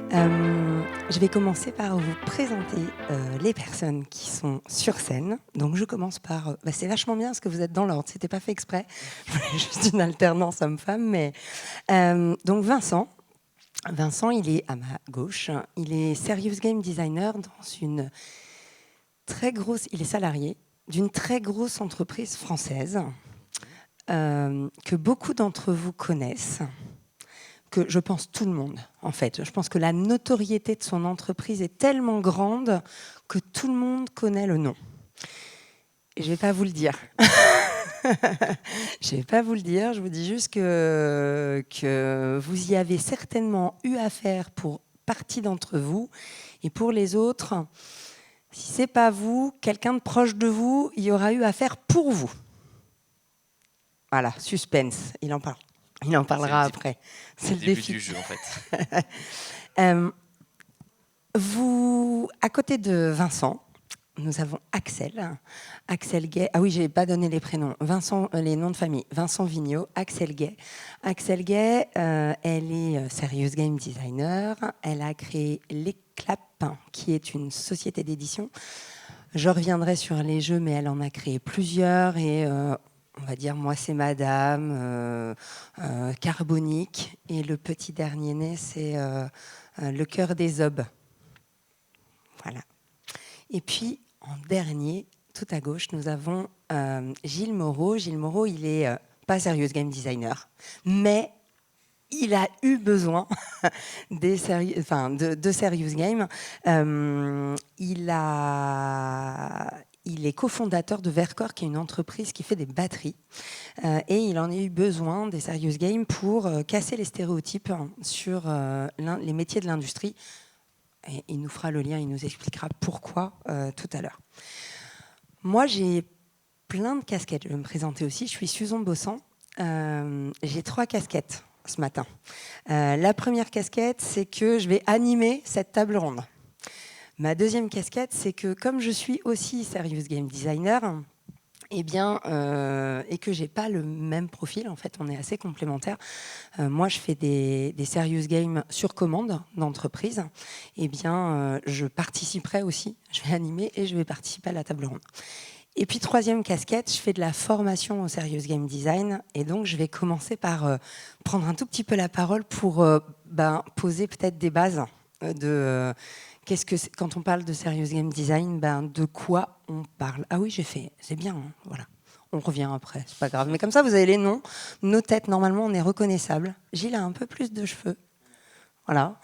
Je vais commencer par vous présenter les personnes qui sont sur scène. Donc je commence par... c'est vachement bien parce que vous êtes dans l'ordre, c'était pas fait exprès. Juste une alternance homme-femme. Mais, donc Vincent, il est à ma gauche. Il est serious game designer dans une très grosse... Il est salarié d'une très grosse entreprise française que beaucoup d'entre vous connaissent. Que je pense tout le monde, en fait. Je pense que la notoriété de son entreprise est tellement grande que tout le monde connaît le nom. Et je ne vais pas vous le dire. Je ne vais pas vous le dire, je vous dis juste que vous y avez certainement eu affaire pour partie d'entre vous. Et pour les autres, si ce n'est pas vous, quelqu'un de proche de vous y aura eu affaire pour vous. Voilà, suspense, il en parle. Il en parlera après. C'est le début du jeu, en fait. À côté de Vincent, nous avons Axel. Axel Gay. Ah oui, je n'ai pas donné les prénoms. Vincent, les noms de famille. Vincent Vigneault, Axel Gay. Axel Gay, elle est serious game designer. Elle a créé l'Éclap, qui est une société d'édition. Je reviendrai sur les jeux, mais elle en a créé plusieurs et... on va dire, moi, c'est Madame, Carbonique. Et le petit dernier né, c'est Le cœur des Obs. Voilà. Et puis, en dernier, tout à gauche, nous avons Gilles Moreau. Gilles Moreau, il n'est pas serious game designer, mais il a eu besoin de serious game. Il est cofondateur de Vercor, qui est une entreprise qui fait des batteries. Et il en a eu besoin des serious games pour casser les stéréotypes sur les métiers de l'industrie. Et il nous fera le lien, il nous expliquera pourquoi tout à l'heure. Moi, j'ai plein de casquettes. Je vais me présenter aussi. Je suis Susan Bossan. J'ai 3 casquettes ce matin. La première casquette, c'est que je vais animer cette table ronde. Ma deuxième casquette, c'est que comme je suis aussi serious game designer, et que j'ai pas le même profil, en fait, on est assez complémentaires. Moi, je fais des serious games sur commande d'entreprise. Je participerai aussi. Je vais animer et je vais participer à la table ronde. Et puis, troisième casquette, je fais de la formation au serious game design. Et donc, je vais commencer par prendre un tout petit peu la parole pour poser peut-être des bases de... quand on parle de serious game design, de quoi on parle? Ah oui, j'ai fait, c'est bien, hein, voilà. On revient après, c'est pas grave. Mais comme ça, vous avez les noms, nos têtes, normalement, on est reconnaissable. Gilles a un peu plus de cheveux. Voilà.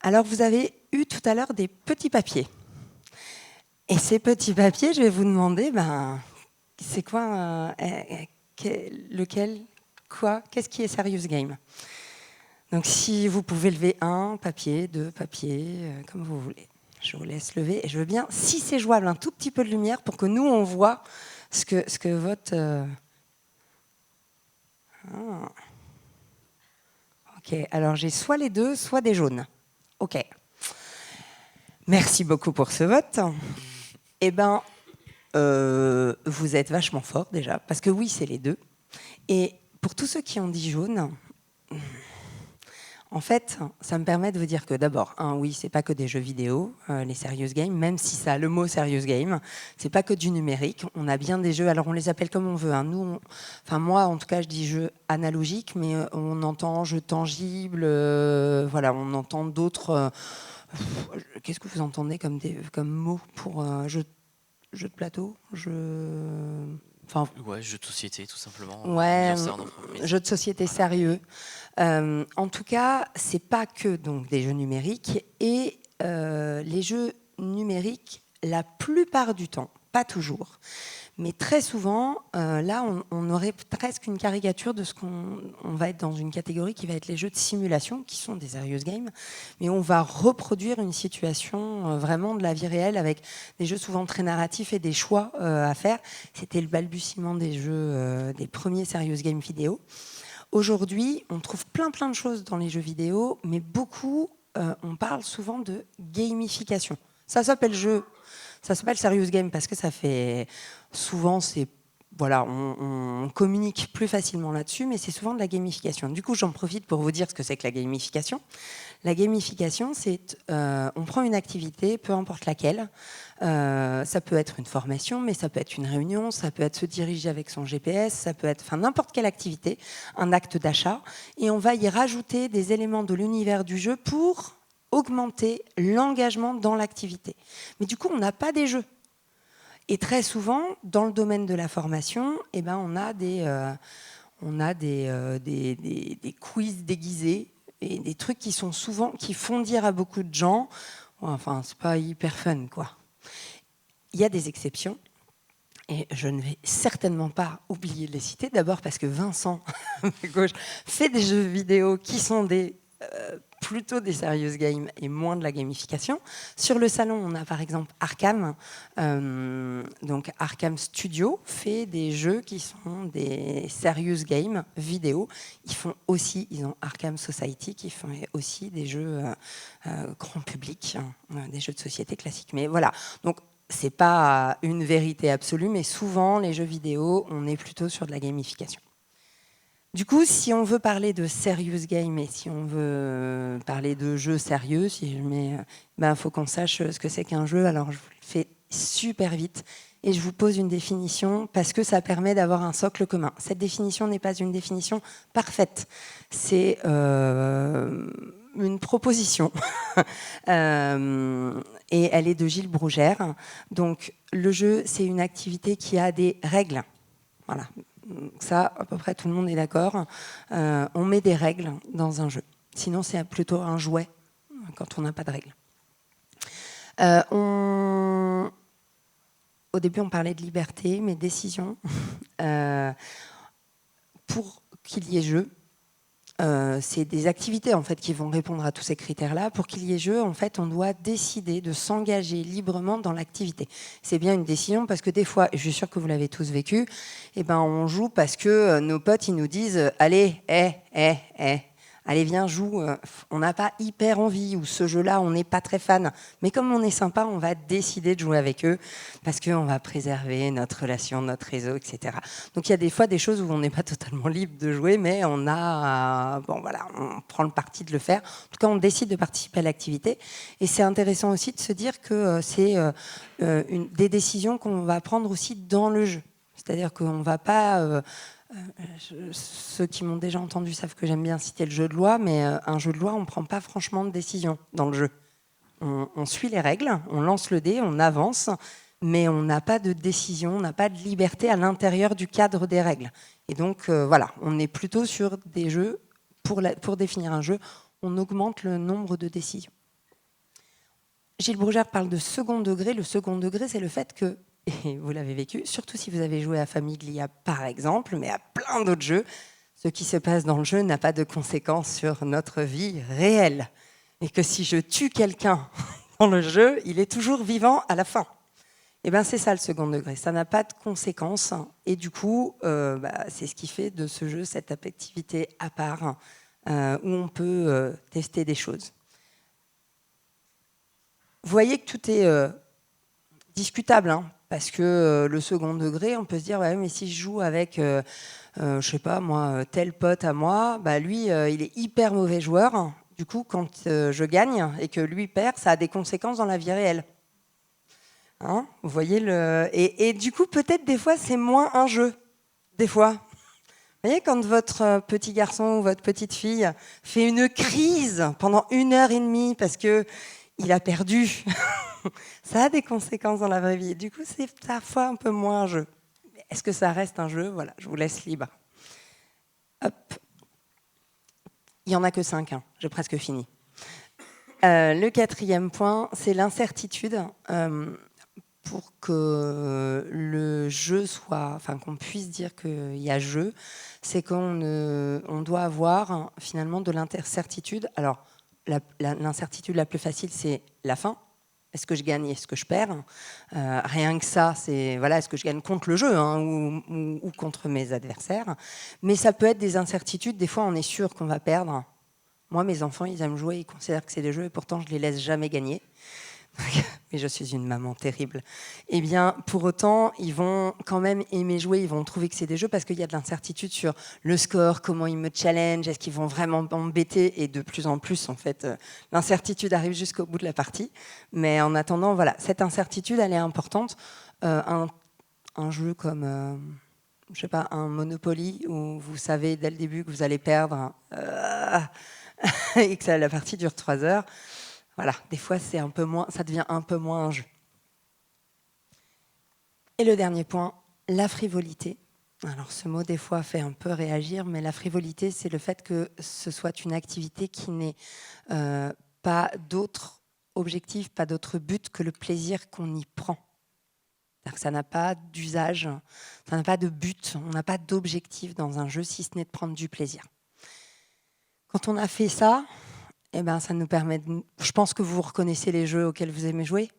Alors, vous avez eu tout à l'heure des petits papiers. Et ces petits papiers, je vais vous demander, c'est quoi, lequel, quoi, qu'est-ce qui est serious game? Donc, si vous pouvez lever 1 papier, 2 papiers, comme vous voulez. Je vous laisse lever. Et je veux bien, si c'est jouable, un tout petit peu de lumière pour que nous, on voit ce que votre... Ok, alors j'ai soit les deux, soit des jaunes. Ok. Merci beaucoup pour ce vote. Vous êtes vachement fort déjà, parce que oui, c'est les deux. Et pour tous ceux qui ont dit jaune... En fait, ça me permet de vous dire que d'abord, oui, c'est pas que des jeux vidéo, les serious games, même si ça a le mot serious game, c'est pas que du numérique. On a bien des jeux, alors on les appelle comme on veut. Nous, moi, en tout cas, je dis jeux analogiques, mais on entend jeux tangibles, voilà, on entend d'autres. Qu'est-ce que vous entendez comme mots pour jeu de plateau, Ouais, jeu de société, tout simplement. Ouais, jeu de société sérieux. En tout cas, c'est pas que donc des jeux numériques et les jeux numériques, la plupart du temps, pas toujours, mais très souvent, là, on aurait presque une caricature de ce qu'on va être dans une catégorie qui va être les jeux de simulation, qui sont des serious games, mais on va reproduire une situation vraiment de la vie réelle avec des jeux souvent très narratifs et des choix à faire. C'était le balbutiement des jeux, des premiers serious games vidéo. Aujourd'hui, on trouve plein de choses dans les jeux vidéo, mais beaucoup, on parle souvent de gamification. Ça s'appelle serious game parce que ça fait souvent c'est voilà, on communique plus facilement là-dessus, mais c'est souvent de la gamification. Du coup, j'en profite pour vous dire ce que c'est que la gamification. La gamification, c'est on prend une activité, peu importe laquelle. Ça peut être une formation, mais ça peut être une réunion, ça peut être se diriger avec son GPS, ça peut être n'importe quelle activité, un acte d'achat, et on va y rajouter des éléments de l'univers du jeu pour augmenter l'engagement dans l'activité. Mais du coup, on n'a pas des jeux. Et très souvent, dans le domaine de la formation, eh ben, on a des quiz déguisés et des trucs qui font dire à beaucoup de gens, enfin, c'est pas hyper fun, quoi. Il y a des exceptions. Et je ne vais certainement pas oublier de les citer. D'abord parce que Vincent, à ma gauche, fait des jeux vidéo qui sont plutôt des serious games et moins de la gamification. Sur le salon, on a par exemple Arkham. Donc Arkham Studio fait des jeux qui sont des serious games vidéo. Ils ont Arkham Society qui fait aussi des jeux grand public, des jeux de société classiques. Mais voilà, donc c'est pas une vérité absolue, mais souvent les jeux vidéo, on est plutôt sur de la gamification. Du coup, si on veut parler de serious game et si on veut parler de jeux sérieux, faut qu'on sache ce que c'est qu'un jeu. Alors, je vous le fais super vite et je vous pose une définition parce que ça permet d'avoir un socle commun. Cette définition n'est pas une définition parfaite. C'est une proposition et elle est de Gilles Brougère. Donc, le jeu, c'est une activité qui a des règles. Voilà. Ça, à peu près tout le monde est d'accord. On met des règles dans un jeu. Sinon, c'est plutôt un jouet quand on n'a pas de règles. Au début, on parlait de liberté, mais décision. Pour qu'il y ait jeu, c'est des activités en fait qui vont répondre à tous ces critères-là. Pour qu'il y ait jeu, en fait, on doit décider de s'engager librement dans l'activité. C'est bien une décision parce que des fois, et je suis sûre que vous l'avez tous vécu, on joue parce que nos potes ils nous disent allez, allez viens joue. On n'a pas hyper envie ou ce jeu-là on n'est pas très fan, mais comme on est sympa, on va décider de jouer avec eux parce qu'on va préserver notre relation, notre réseau, etc. Donc il y a des fois des choses où on n'est pas totalement libre de jouer, mais on prend le parti de le faire. En tout cas, on décide de participer à l'activité. Et c'est intéressant aussi de se dire que c'est des décisions qu'on va prendre aussi dans le jeu. C'est-à-dire qu'on ne va pas... ceux qui m'ont déjà entendu savent que j'aime bien citer le jeu de loi, mais un jeu de loi, on ne prend pas franchement de décision dans le jeu. On suit les règles, on lance le dé, on avance, mais on n'a pas de décision, on n'a pas de liberté à l'intérieur du cadre des règles. Et donc, on est plutôt sur des jeux, pour définir un jeu, on augmente le nombre de décisions. Gilles Brougère parle de second degré. Le second degré, c'est le fait que, et vous l'avez vécu, surtout si vous avez joué à Famiglia par exemple, mais à plein d'autres jeux, ce qui se passe dans le jeu n'a pas de conséquences sur notre vie réelle. Et que si je tue quelqu'un dans le jeu, il est toujours vivant à la fin. Et c'est ça le second degré, ça n'a pas de conséquences. Et du coup, c'est ce qui fait de ce jeu cette activité à part, où on peut tester des choses. Vous voyez que tout est discutable, hein, parce que le second degré, on peut se dire, ouais, mais si je joue avec, je sais pas moi, tel pote à moi, lui, il est hyper mauvais joueur. Du coup, quand je gagne et que lui perd, ça a des conséquences dans la vie réelle. Hein, vous voyez et du coup, peut-être des fois, c'est moins un jeu. Des fois. Vous voyez, quand votre petit garçon ou votre petite fille fait une crise pendant 1h30 parce que il a perdu, ça a des conséquences dans la vraie vie. Du coup, c'est parfois un peu moins un jeu. Est-ce que ça reste un jeu? Voilà, je vous laisse libre. Hop. Il n'y en a que 5, hein. J'ai presque fini. Le 4e point, c'est l'incertitude. Pour que le jeu soit, qu'on puisse dire qu'il y a jeu, c'est qu'on doit avoir finalement de l'incertitude. Alors, l'incertitude la plus facile, c'est la fin. Est-ce que je gagne, est-ce que je perds? Rien que ça, c'est est-ce que je gagne contre le jeu, hein, ou contre mes adversaires? Mais ça peut être des incertitudes. Des fois, on est sûr qu'on va perdre. Moi, mes enfants, ils aiment jouer, ils considèrent que c'est des jeux, et pourtant, je les laisse jamais gagner. Oui, je suis une maman terrible. Eh bien, pour autant, ils vont quand même aimer jouer, ils vont trouver que c'est des jeux parce qu'il y a de l'incertitude sur le score, comment ils me challenge, est-ce qu'ils vont vraiment m'embêter. Et de plus en plus, en fait, l'incertitude arrive jusqu'au bout de la partie. Mais en attendant, voilà, cette incertitude, elle est importante. Un jeu comme, je sais pas, un Monopoly où vous savez dès le début que vous allez perdre et que la partie dure 3 heures. Voilà, des fois, c'est un peu moins, ça devient un peu moins un jeu. Et le dernier point, la frivolité. Alors, ce mot, des fois, fait un peu réagir, mais la frivolité, c'est le fait que ce soit une activité qui n'ait pas d'autre objectif, pas d'autre but que le plaisir qu'on y prend. C'est-à-dire que ça n'a pas d'usage, ça n'a pas de but, on n'a pas d'objectif dans un jeu, si ce n'est de prendre du plaisir. Quand on a fait ça, eh ben, ça nous permet de... Je pense que vous reconnaissez les jeux auxquels vous aimez jouer.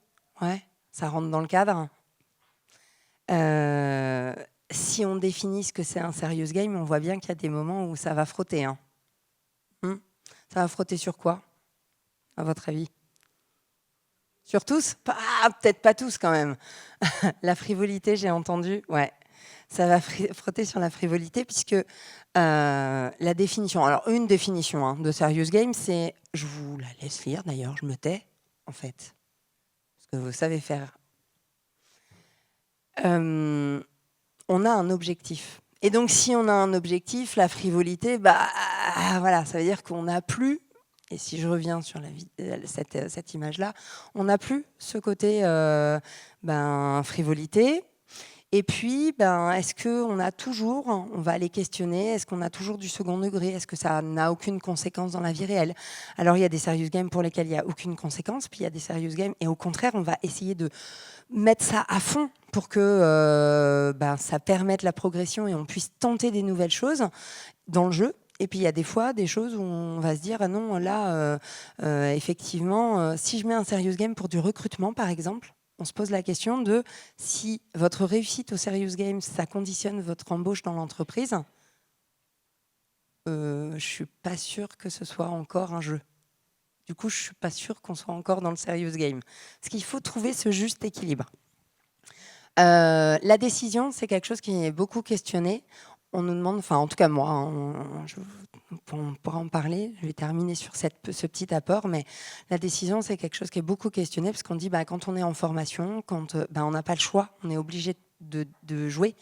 Ouais, ça rentre dans le cadre. Si on définit ce que c'est un serious game, on voit bien qu'il y a des moments où ça va frotter. Hein. Ça va frotter sur quoi, à votre avis? Sur tous? Peut-être pas tous quand même. La frivolité, j'ai entendu. Ouais, ça va frotter sur la frivolité puisque la définition. Alors une définition de serious game, c'est, je vous la laisse lire d'ailleurs, je me tais en fait, parce que vous savez faire. On a un objectif. Et donc, si on a un objectif, la frivolité, voilà, ça veut dire qu'on n'a plus, et si je reviens sur cette image-là, on n'a plus ce côté frivolité. Et puis, est-ce qu'on a toujours, on va aller questionner, est-ce qu'on a toujours du second degré? Est-ce que ça n'a aucune conséquence dans la vie réelle? Alors, il y a des serious games pour lesquels il n'y a aucune conséquence, puis il y a des serious games, et au contraire, on va essayer de mettre ça à fond pour que ça permette la progression et on puisse tenter des nouvelles choses dans le jeu. Et puis il y a des fois des choses où on va se dire ah non là effectivement si je mets un serious game pour du recrutement par exemple, on se pose la question de si votre réussite au serious game ça conditionne votre embauche dans l'entreprise. Je suis pas sûre que ce soit encore un jeu. Du coup, je suis pas sûre qu'on soit encore dans le serious game. Parce qu'il faut trouver ce juste équilibre. La décision, c'est quelque chose qui est beaucoup questionné. On nous demande, enfin en tout cas moi, on pourra en parler, je vais terminer sur ce petit apport, mais la décision, c'est quelque chose qui est beaucoup questionné, parce qu'on dit quand on est en formation, quand on n'a pas le choix, on est obligé de jouer.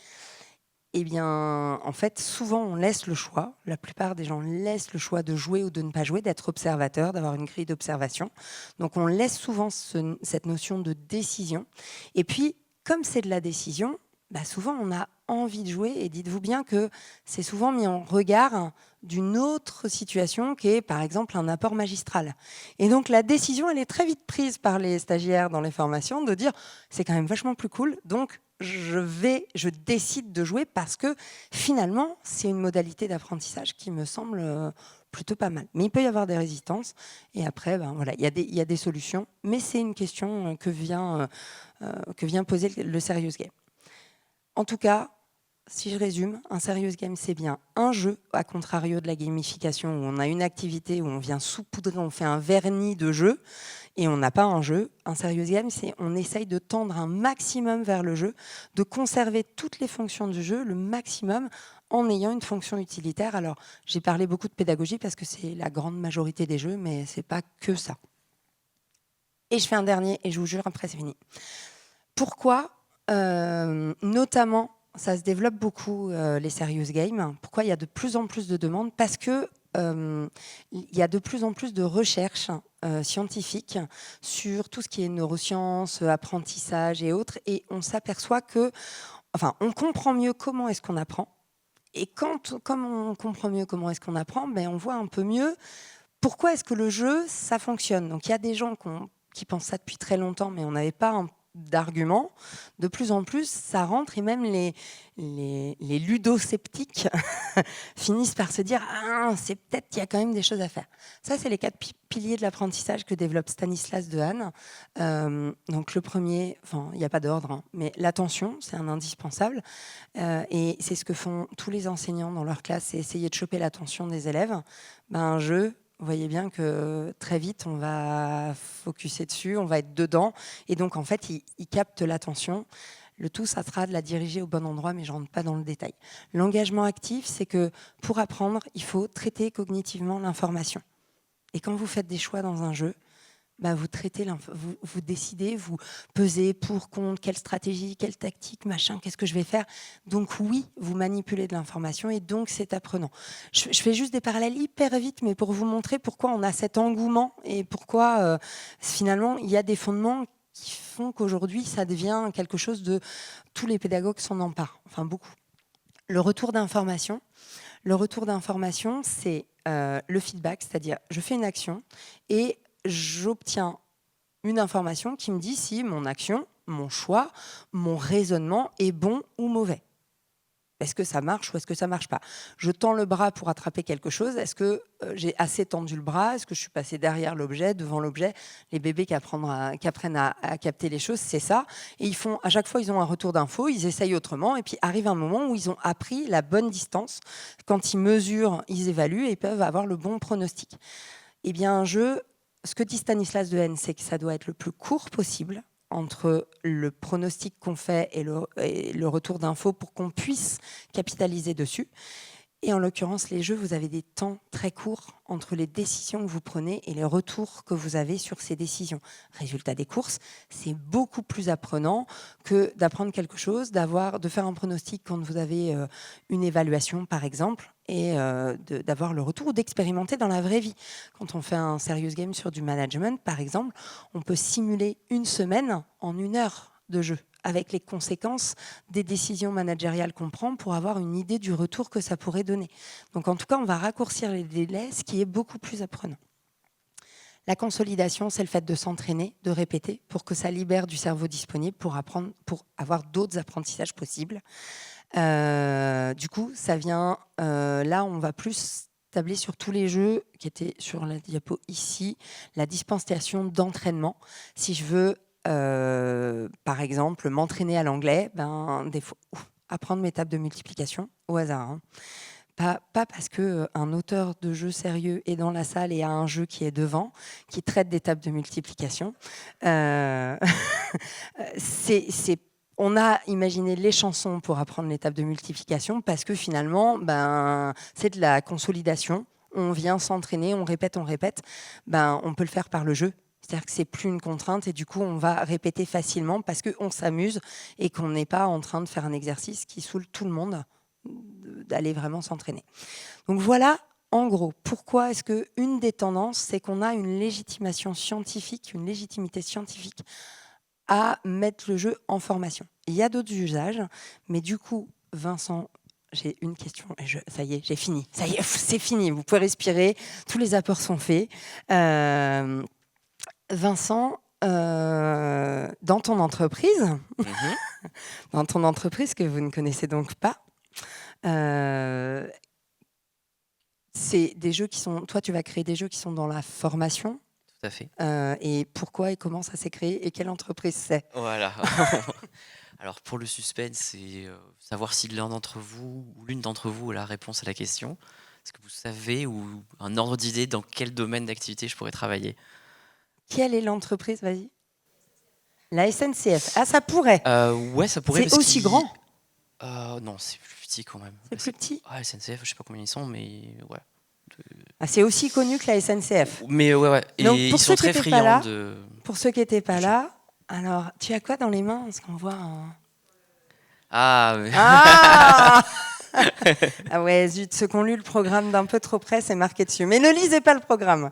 Eh bien, en fait, souvent, on laisse le choix. La plupart des gens laissent le choix de jouer ou de ne pas jouer, d'être observateur, d'avoir une grille d'observation. Donc, on laisse souvent cette notion de décision. Et puis, comme c'est de la décision, souvent, on a envie de jouer. Et dites-vous bien que c'est souvent mis en regard d'une autre situation qui est, par exemple, un apport magistral. Et donc, la décision, elle est très vite prise par les stagiaires dans les formations de dire « c'est quand même vachement plus cool, donc je décide de jouer parce que finalement, c'est une modalité d'apprentissage qui me semble plutôt pas mal. Mais il peut y avoir des résistances et après, voilà, il y a des solutions. Mais c'est une question que vient poser le serious game. En tout cas, si je résume, un serious game, c'est bien un jeu, à contrario de la gamification où on a une activité où on vient saupoudrer, on fait un vernis de jeu. Et on n'a pas un jeu. Un serious game, c'est on essaye de tendre un maximum vers le jeu, de conserver toutes les fonctions du jeu, le maximum, en ayant une fonction utilitaire. Alors, j'ai parlé beaucoup de pédagogie parce que c'est la grande majorité des jeux, mais c'est pas que ça. Et je fais un dernier, et je vous jure, après c'est fini. Pourquoi, notamment, ça se développe beaucoup, les serious games? Pourquoi il y a de plus en plus de demandes? Parce que il y a de plus en plus de recherches scientifiques sur tout ce qui est neurosciences, apprentissage et autres, et on s'aperçoit que, on comprend mieux comment est-ce qu'on apprend, et comme on comprend mieux comment est-ce qu'on apprend, on voit un peu mieux pourquoi est-ce que le jeu, ça fonctionne. Donc il y a des gens qui pensent ça depuis très longtemps, mais on n'avait pas d'arguments. De plus en plus, ça rentre et même les ludosceptiques finissent par se dire c'est peut-être qu'il y a quand même des choses à faire. Ça, c'est les 4 piliers de l'apprentissage que développe Stanislas Dehaene. Donc le premier, il n'y a pas d'ordre, mais l'attention, c'est un indispensable. Et c'est ce que font tous les enseignants dans leur classe, c'est essayer de choper l'attention des élèves. Un jeu, Vous voyez bien que très vite, on va focuser dessus, on va être dedans. Et donc, en fait, il capte l'attention. Le tout, ça sera de la diriger au bon endroit, mais je ne rentre pas dans le détail. L'engagement actif, c'est que pour apprendre, il faut traiter cognitivement l'information. Et quand vous faites des choix dans un jeu, vous traitez, vous décidez, vous pesez pour, contre, quelle stratégie, quelle tactique, machin, qu'est-ce que je vais faire. Donc oui, vous manipulez de l'information et donc c'est apprenant. Je fais juste des parallèles hyper vite, mais pour vous montrer pourquoi on a cet engouement et pourquoi finalement il y a des fondements qui font qu'aujourd'hui ça devient quelque chose de... Tous les pédagogues s'en emparent, enfin beaucoup. Le retour d'information, c'est le feedback, c'est-à-dire je fais une action et j'obtiens une information qui me dit si mon action, mon choix, mon raisonnement est bon ou mauvais. Est-ce que ça marche ou est-ce que ça ne marche pas? Je tends le bras pour attraper quelque chose. Est-ce que j'ai assez tendu le bras? Est-ce que je suis passé derrière l'objet, devant l'objet? Les bébés qui apprennent à capter les choses, c'est ça. Et à chaque fois, ils ont un retour d'info, ils essayent autrement. Et puis arrive un moment où ils ont appris la bonne distance. Quand ils mesurent, ils évaluent et peuvent avoir le bon pronostic. Eh bien, un jeu, ce que dit Stanislas Dehaene, c'est que ça doit être le plus court possible entre le pronostic qu'on fait et le retour d'infos pour qu'on puisse capitaliser dessus. Et en l'occurrence, les jeux, vous avez des temps très courts entre les décisions que vous prenez et les retours que vous avez sur ces décisions. Résultat des courses, c'est beaucoup plus apprenant que d'apprendre quelque chose, de faire un pronostic quand vous avez une évaluation, par exemple, et d'avoir le retour ou d'expérimenter dans la vraie vie. Quand on fait un serious game sur du management, par exemple, on peut simuler une semaine en 1 heure de jeu, avec les conséquences des décisions managériales qu'on prend pour avoir une idée du retour que ça pourrait donner. Donc en tout cas, on va raccourcir les délais, ce qui est beaucoup plus apprenant. La consolidation, c'est le fait de s'entraîner, de répéter, pour que ça libère du cerveau disponible pour apprendre, pour avoir d'autres apprentissages possibles. Du coup, ça vient... là, on va plus tabler sur tous les jeux qui étaient sur la diapo ici, la dispensation d'entraînement. Si je veux... par exemple, m'entraîner à l'anglais, apprendre mes tables de multiplication au hasard. Hein. Pas parce qu'un auteur de jeu sérieux est dans la salle et a un jeu qui est devant, qui traite des tables de multiplication. On a imaginé les chansons pour apprendre les tables de multiplication parce que finalement, c'est de la consolidation. On vient s'entraîner, on répète. On peut le faire par le jeu. C'est-à-dire que c'est plus une contrainte et du coup, on va répéter facilement parce qu'on s'amuse et qu'on n'est pas en train de faire un exercice qui saoule tout le monde d'aller vraiment s'entraîner. Donc voilà, en gros, pourquoi est-ce qu'une des tendances, c'est qu'on a une légitimité scientifique à mettre le jeu en formation. Il y a d'autres usages, mais du coup, Vincent, j'ai une question et ça y est, j'ai fini. Ça y est, c'est fini, vous pouvez respirer, tous les apports sont faits. Vincent, dans ton entreprise, dans ton entreprise que vous ne connaissez donc pas, c'est des jeux qui sont... Toi, tu vas créer des jeux qui sont dans la formation. Tout à fait. Et pourquoi et comment ça s'est créé et quelle entreprise c'est? Voilà. Alors, pour le suspense, c'est savoir si l'un d'entre vous ou l'une d'entre vous a la réponse à la question. Est-ce que vous savez ou un ordre d'idée dans quel domaine d'activité je pourrais travailler? Quelle est l'entreprise? Vas-y. La SNCF. Ah, ça pourrait. Ouais, ça pourrait. C'est aussi grand? Non, c'est plus petit quand même. C'est plus petit? Ah, SNCF, je sais pas combien ils sont, mais ouais. Ah, c'est aussi connu que la SNCF. Mais ouais. Et donc, ils sont très friands de... Pour ceux qui n'étaient pas là, alors, tu as quoi dans les mains? Parce qu'on voit un... Ah, ah ouais, zut, ceux qui ont lu le programme d'un peu trop près, c'est marqué dessus. Mais ne lisez pas le programme.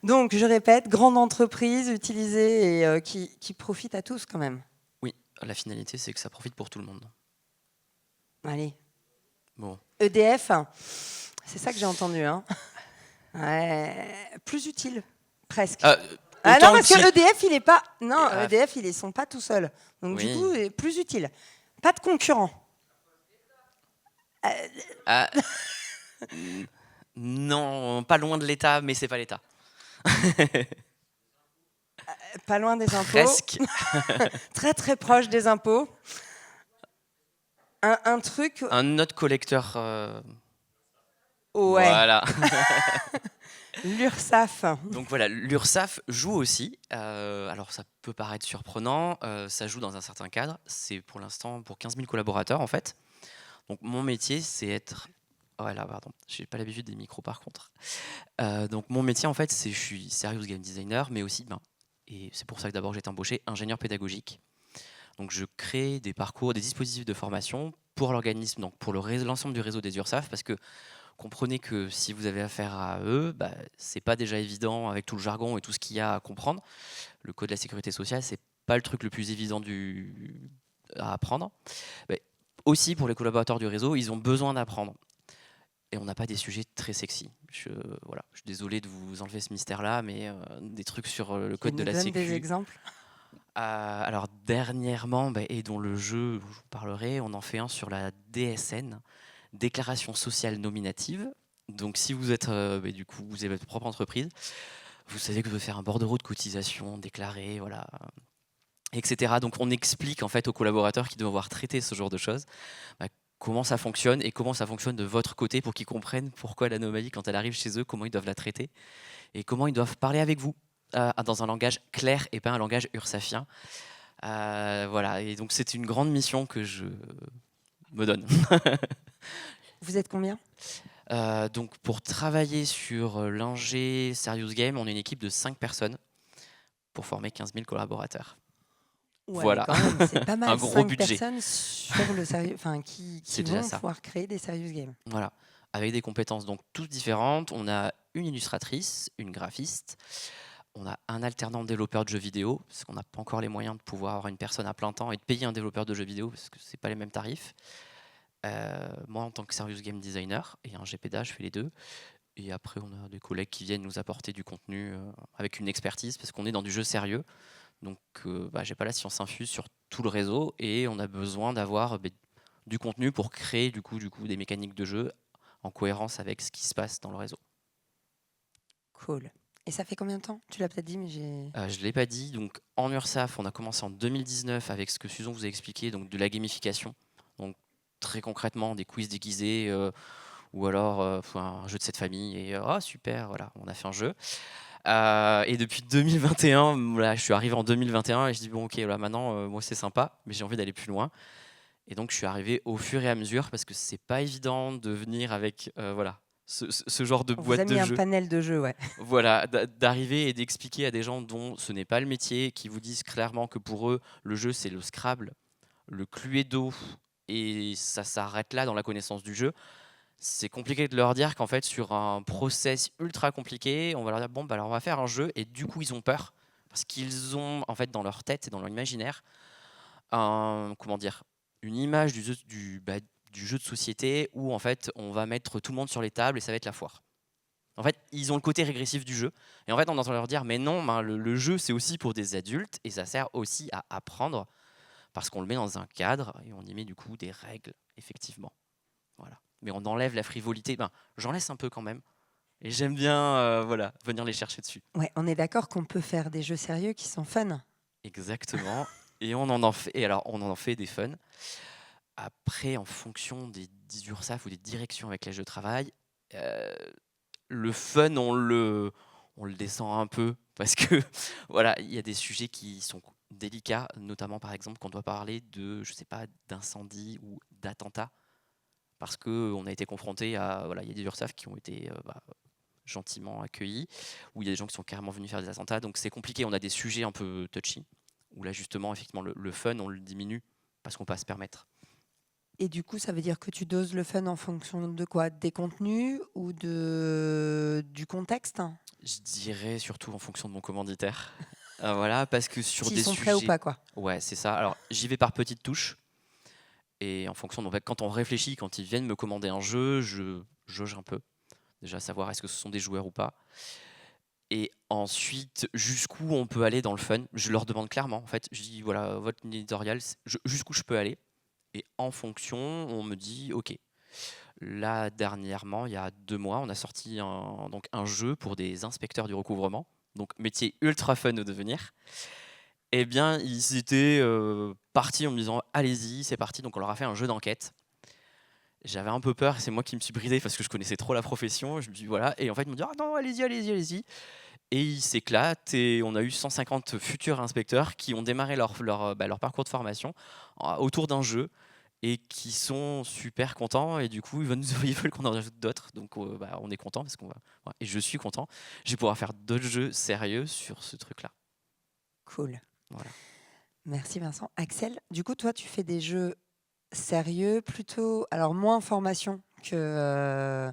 Donc, je répète, grande entreprise utilisée et qui profite à tous quand même. Oui, la finalité, c'est que ça profite pour tout le monde. Allez. Bon. EDF, c'est ça que j'ai entendu. Hein. Ouais, plus utile, presque. Non, parce que EDF, il est pas... Non, EDF, ils ne sont pas tout seuls. Donc, du coup, il est plus utile. Pas de concurrent. Non, pas loin de l'État, mais c'est pas l'État. Pas loin des impôts. Presque. Très très proche des impôts. Un truc. Un autre collecteur. Ouais. Voilà. L'URSSAF. Donc voilà, l'URSSAF joue aussi. Alors ça peut paraître surprenant, ça joue dans un certain cadre. C'est pour l'instant pour 15 000 collaborateurs en fait. Donc mon métier, c'est être... Oh là, pardon, j'ai pas l'habitude des micros par contre. Donc mon métier en fait, c'est je suis serious game designer, mais aussi, et c'est pour ça que d'abord j'ai été embauché, ingénieur pédagogique. Donc je crée des parcours, des dispositifs de formation pour l'organisme, donc pour l'ensemble du réseau des URSSAF, parce que comprenez que si vous avez affaire à eux, c'est pas déjà évident avec tout le jargon et tout ce qu'il y a à comprendre. Le code de la sécurité sociale, c'est pas le truc le plus évident à apprendre. Mais aussi pour les collaborateurs du réseau, ils ont besoin d'apprendre. Et on n'a pas des sujets très sexy. Voilà, je suis désolé de vous enlever ce mystère-là, mais des trucs sur le code de la donne sécu. des exemples. Alors dernièrement, et dont le jeu, je vous parlerai, on en fait un sur la DSN, déclaration sociale nominative. Donc si vous êtes, du coup, vous avez votre propre entreprise, vous savez que vous devez faire un bordereau de cotisation, déclarer, voilà, etc. Donc on explique en fait aux collaborateurs qui doivent avoir traité ce genre de choses, comment ça fonctionne et comment ça fonctionne de votre côté pour qu'ils comprennent pourquoi l'anomalie, quand elle arrive chez eux, comment ils doivent la traiter et comment ils doivent parler avec vous dans un langage clair et pas un langage ursafien. Voilà, et donc c'est une grande mission que je me donne. Vous êtes combien ? Donc pour travailler sur l'ingé Serious Game, on est une équipe de 5 personnes pour former 15 000 collaborateurs. Ouais, Voilà. quand même, c'est pas mal. Un gros 5 budget. personnes sur le sérieux, qui C'est vont déjà ça. pouvoir créer des serious games. Voilà, avec des compétences donc toutes différentes. On a une illustratrice, une graphiste, on a un alternant développeur de jeux vidéo, parce qu'on n'a pas encore les moyens de pouvoir avoir une personne à plein temps et de payer un développeur de jeux vidéo, parce que c'est pas les mêmes tarifs. Moi, en tant que serious game designer et un GPDA, je fais les deux. Et après, on a des collègues qui viennent nous apporter du contenu avec une expertise, parce qu'on est dans du jeu sérieux. Donc, j'ai pas la science infuse sur tout le réseau, et on a besoin d'avoir du contenu pour créer du coup des mécaniques de jeu en cohérence avec ce qui se passe dans le réseau. Cool. Et ça fait combien de temps ? Tu l'as peut-être dit, mais j'ai... Je ne l'ai pas dit. Donc, en URSSAF, on a commencé en 2019 avec ce que Susan vous a expliqué, donc de la gamification. Donc, très concrètement, des quiz déguisés ou alors un jeu de cette famille. Et super, voilà, on a fait un jeu. Et depuis 2021, là, je suis arrivé en 2021 et je dis bon, ok, là maintenant, moi c'est sympa, mais j'ai envie d'aller plus loin. Et donc, je suis arrivé au fur et à mesure parce que c'est pas évident de venir avec ce genre de On vous a boîte de mis un jeu. panel de jeux, ouais. Voilà, d'arriver et d'expliquer à des gens dont ce n'est pas le métier, qui vous disent clairement que pour eux, le jeu c'est le Scrabble, le Cluedo, et ça s'arrête là dans la connaissance du jeu. C'est compliqué de leur dire qu'en fait, sur un process ultra compliqué, on va leur dire bon, alors on va faire un jeu, et du coup, ils ont peur parce qu'ils ont en fait dans leur tête et dans leur imaginaire une image du jeu de société où en fait on va mettre tout le monde sur les tables et ça va être la foire. En fait, ils ont le côté régressif du jeu. Et en fait, on entend leur dire, mais non, le jeu, c'est aussi pour des adultes et ça sert aussi à apprendre parce qu'on le met dans un cadre et on y met du coup des règles, effectivement. Voilà. Mais on enlève la frivolité. J'en laisse un peu quand même. Et j'aime bien venir les chercher dessus. Ouais, on est d'accord qu'on peut faire des jeux sérieux qui sont fun. Exactement. Et on en fait. Et alors, on en fait des fun. Après, en fonction des URSSAF ou des directions avec lesquelles je travaille, le fun, on le descend un peu parce que voilà, il y a des sujets qui sont délicats, notamment par exemple quand on doit parler de, je sais pas, d'incendie ou d'attentat, parce que on a été confronté à, voilà, il y a des URSSAF qui ont été gentiment accueillis, ou il y a des gens qui sont carrément venus faire des attentats, donc c'est compliqué. On a des sujets un peu touchy, où là justement, effectivement, le fun, on le diminue parce qu'on peut pas se permettre. Et du coup, ça veut dire que tu doses le fun en fonction de quoi ? Des contenus ou du contexte ? Je dirais surtout en fonction de mon commanditaire. Voilà, parce que sur S'ils des sont sujets... prêts ou pas, quoi. Ouais, c'est ça. Alors, j'y vais par petites touches. Et en fonction, donc, quand on réfléchit, quand ils viennent me commander un jeu, je jauge un peu. Déjà, savoir est-ce que ce sont des joueurs ou pas. Et ensuite, jusqu'où on peut aller dans le fun. Je leur demande clairement, en fait, je dis, voilà, votre ligne éditoriale, jusqu'où je peux aller. Et en fonction, on me dit, ok. Là, dernièrement, il y a 2 mois, on a sorti donc un jeu pour des inspecteurs du recouvrement. Donc, métier ultra fun de devenir. Eh bien, ils étaient partis en me disant allez-y, c'est parti. Donc, on leur a fait un jeu d'enquête. J'avais un peu peur, c'est moi qui me suis bridé parce que je connaissais trop la profession. Je me dis voilà, et en fait ils m'ont dit ah non, allez-y, allez-y, allez-y. Et ils s'éclatent et on a eu 150 futurs inspecteurs qui ont démarré leur parcours de formation autour d'un jeu et qui sont super contents, et du coup ils veulent qu'on en rajoute d'autres, donc on est content parce qu'on va, ouais, et je suis content, je vais pouvoir faire d'autres jeux sérieux sur ce truc là. Cool. Voilà. Merci Vincent. Axel, du coup, toi, tu fais des jeux sérieux, plutôt, alors moins formation que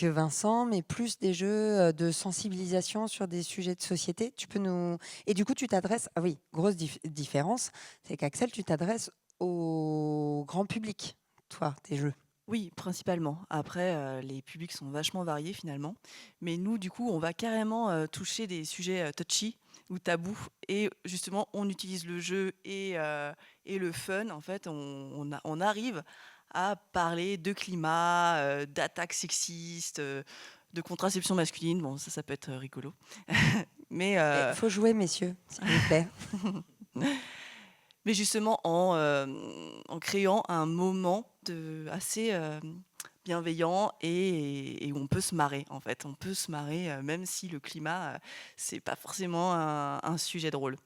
Vincent, mais plus des jeux de sensibilisation sur des sujets de société. Tu peux nous... Et du coup, tu t'adresses... Ah oui, grosse différence, c'est qu'Axel, tu t'adresses au grand public, toi, tes jeux. Oui, principalement. Après, les publics sont vachement variés finalement. Mais nous, du coup, on va carrément toucher des sujets touchy ou tabous. Et justement, on utilise le jeu et le fun. En fait, on arrive à parler de climat, d'attaques sexistes, de contraception masculine. Bon, ça peut être rigolo. Mais, Il faut jouer, messieurs, s'il vous plaît. mais justement, en créant un moment assez bienveillant et où on peut se marrer, en fait. On peut se marrer, même si le climat, c'est pas forcément un sujet drôle.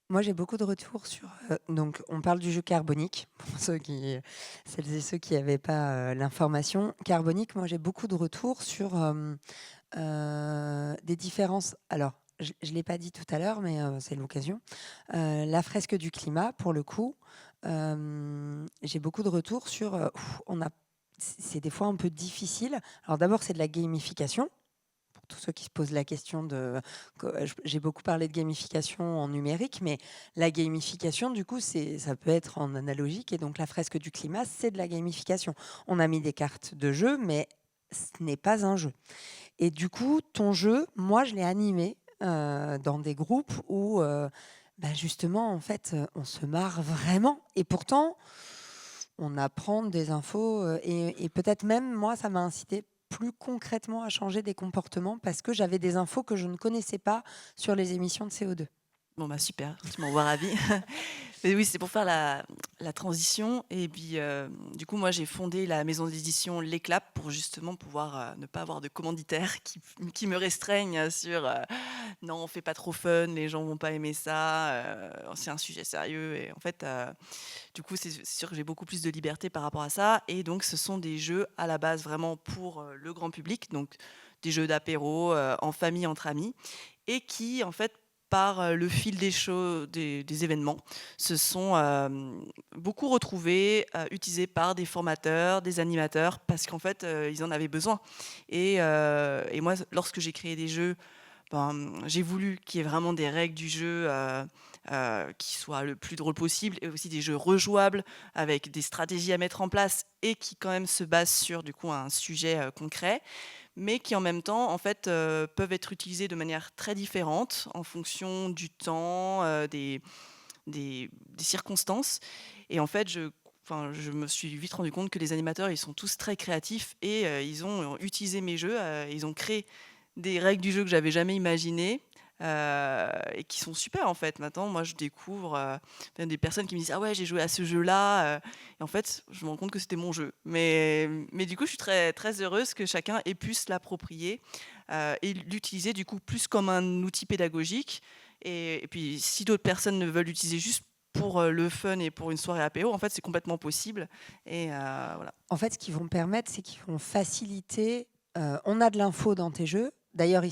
Moi, j'ai beaucoup de retours sur. Donc, on parle du jeu Carbonique, pour celles et ceux qui n'avaient pas l'information. Carbonique, moi, j'ai beaucoup de retours sur des différences. Alors, je ne l'ai pas dit tout à l'heure, mais c'est l'occasion. La fresque du climat, pour le coup, j'ai beaucoup de retours sur. C'est des fois un peu difficile. Alors, d'abord, c'est de la gamification. Pour tous ceux qui se posent la question de... J'ai beaucoup parlé de gamification en numérique, mais la gamification, du coup, ça peut être en analogique. Et donc, la fresque du climat, c'est de la gamification. On a mis des cartes de jeu, mais ce n'est pas un jeu. Et du coup, ton jeu, moi, je l'ai animé dans des groupes où, justement, en fait, on se marre vraiment. Et pourtant, on apprend des infos. Et peut-être même, moi, ça m'a incité plus concrètement à changer des comportements parce que j'avais des infos que je ne connaissais pas sur les émissions de CO2. Bon, bah super, tu m'envoies ravi. Mais oui, c'est pour faire la transition. Et puis, du coup, moi, j'ai fondé la maison d'édition L'Éclap pour justement pouvoir ne pas avoir de commanditaires qui me restreignent sur non, on fait pas trop fun, les gens vont pas aimer ça, c'est un sujet sérieux. Et en fait, du coup, c'est sûr que j'ai beaucoup plus de liberté par rapport à ça. Et donc, ce sont des jeux à la base vraiment pour le grand public, donc des jeux d'apéro en famille, entre amis, et qui, en fait, par le fil des événements, se sont beaucoup retrouvés, utilisés par des formateurs, des animateurs, parce qu'en fait, ils en avaient besoin. Et moi, lorsque j'ai créé des jeux, j'ai voulu qu'il y ait vraiment des règles du jeu qui soient le plus drôle possible, et aussi des jeux rejouables avec des stratégies à mettre en place et qui quand même se basent sur du coup un sujet concret, mais qui en même temps en fait peuvent être utilisés de manière très différente en fonction du temps, des circonstances. Et en fait, je me suis vite rendu compte que les animateurs, ils sont tous très créatifs et ils ont utilisé mes jeux, ils ont créé des règles du jeu que j'avais jamais imaginées, et qui sont super en fait. Maintenant, moi, je découvre des personnes qui me disent ah ouais, j'ai joué à ce jeu-là, et en fait, je me rends compte que c'était mon jeu. Mais du coup, je suis très très heureuse que chacun ait pu se l'approprier et l'utiliser du coup plus comme un outil pédagogique. Et puis, si d'autres personnes ne veulent l'utiliser juste pour le fun et pour une soirée apéro, en fait, c'est complètement possible. Et voilà. En fait, ce qu'ils vont permettre, c'est qu'ils vont faciliter. On a de l'info dans tes jeux. D'ailleurs,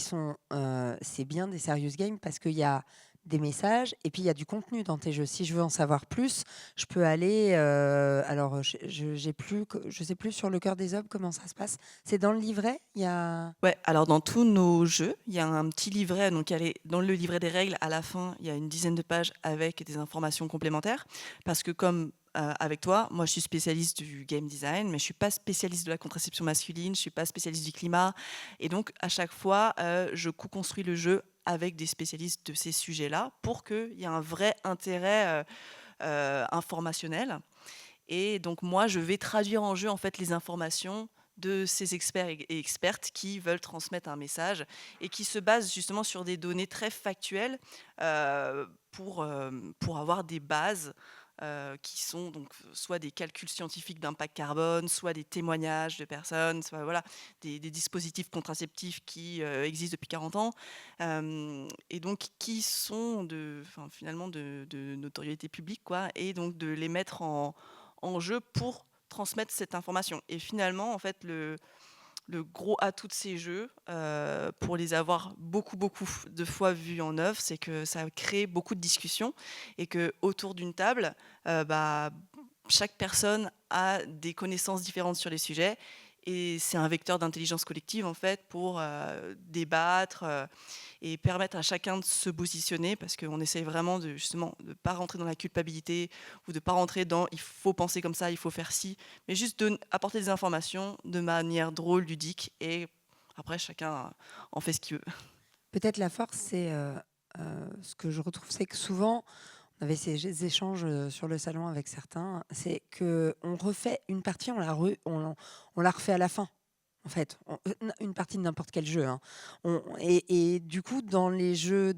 c'est bien des serious games parce qu'il y a des messages et puis il y a du contenu dans tes jeux. Si je veux en savoir plus, je peux aller. Alors, je sais plus sur le cœur des hommes comment ça se passe. C'est dans le livret. Il y a. Ouais, alors dans tous nos jeux, il y a un petit livret, donc dans le livret des règles, à la fin, il y a une dizaine de pages avec des informations complémentaires, parce que comme avec toi, moi je suis spécialiste du game design, mais je suis pas spécialiste de la contraception masculine, je suis pas spécialiste du climat, et donc à chaque fois, je co-construis le jeu avec des spécialistes de ces sujets-là pour qu'il y ait un vrai intérêt informationnel. Et donc moi, je vais traduire en jeu en fait les informations de ces experts et expertes qui veulent transmettre un message et qui se basent justement sur des données très factuelles pour avoir des bases qui sont donc soit des calculs scientifiques d'impact carbone, soit des témoignages de personnes, soit voilà, des dispositifs contraceptifs qui existent depuis 40 ans, et donc qui sont finalement de notoriété publique, quoi, et donc de les mettre en jeu pour transmettre cette information. Et finalement, en fait, le gros atout de ces jeux, pour les avoir beaucoup de fois vus en œuvre, c'est que ça crée beaucoup de discussions et qu'autour d'une table, chaque personne a des connaissances différentes sur les sujets et c'est un vecteur d'intelligence collective en fait pour débattre et permettre à chacun de se positionner parce qu'on essaye vraiment de justement de pas rentrer dans la culpabilité ou de pas rentrer dans il faut penser comme ça, il faut faire ci, mais juste apporter des informations de manière drôle, ludique et après chacun en fait ce qu'il veut. Peut-être la force, c'est ce que je retrouve, c'est que souvent, on avait ces échanges sur le salon avec certains, c'est qu'on refait une partie, on la refait à la fin. En fait, une partie de n'importe quel jeu, hein. Et du coup, dans les jeux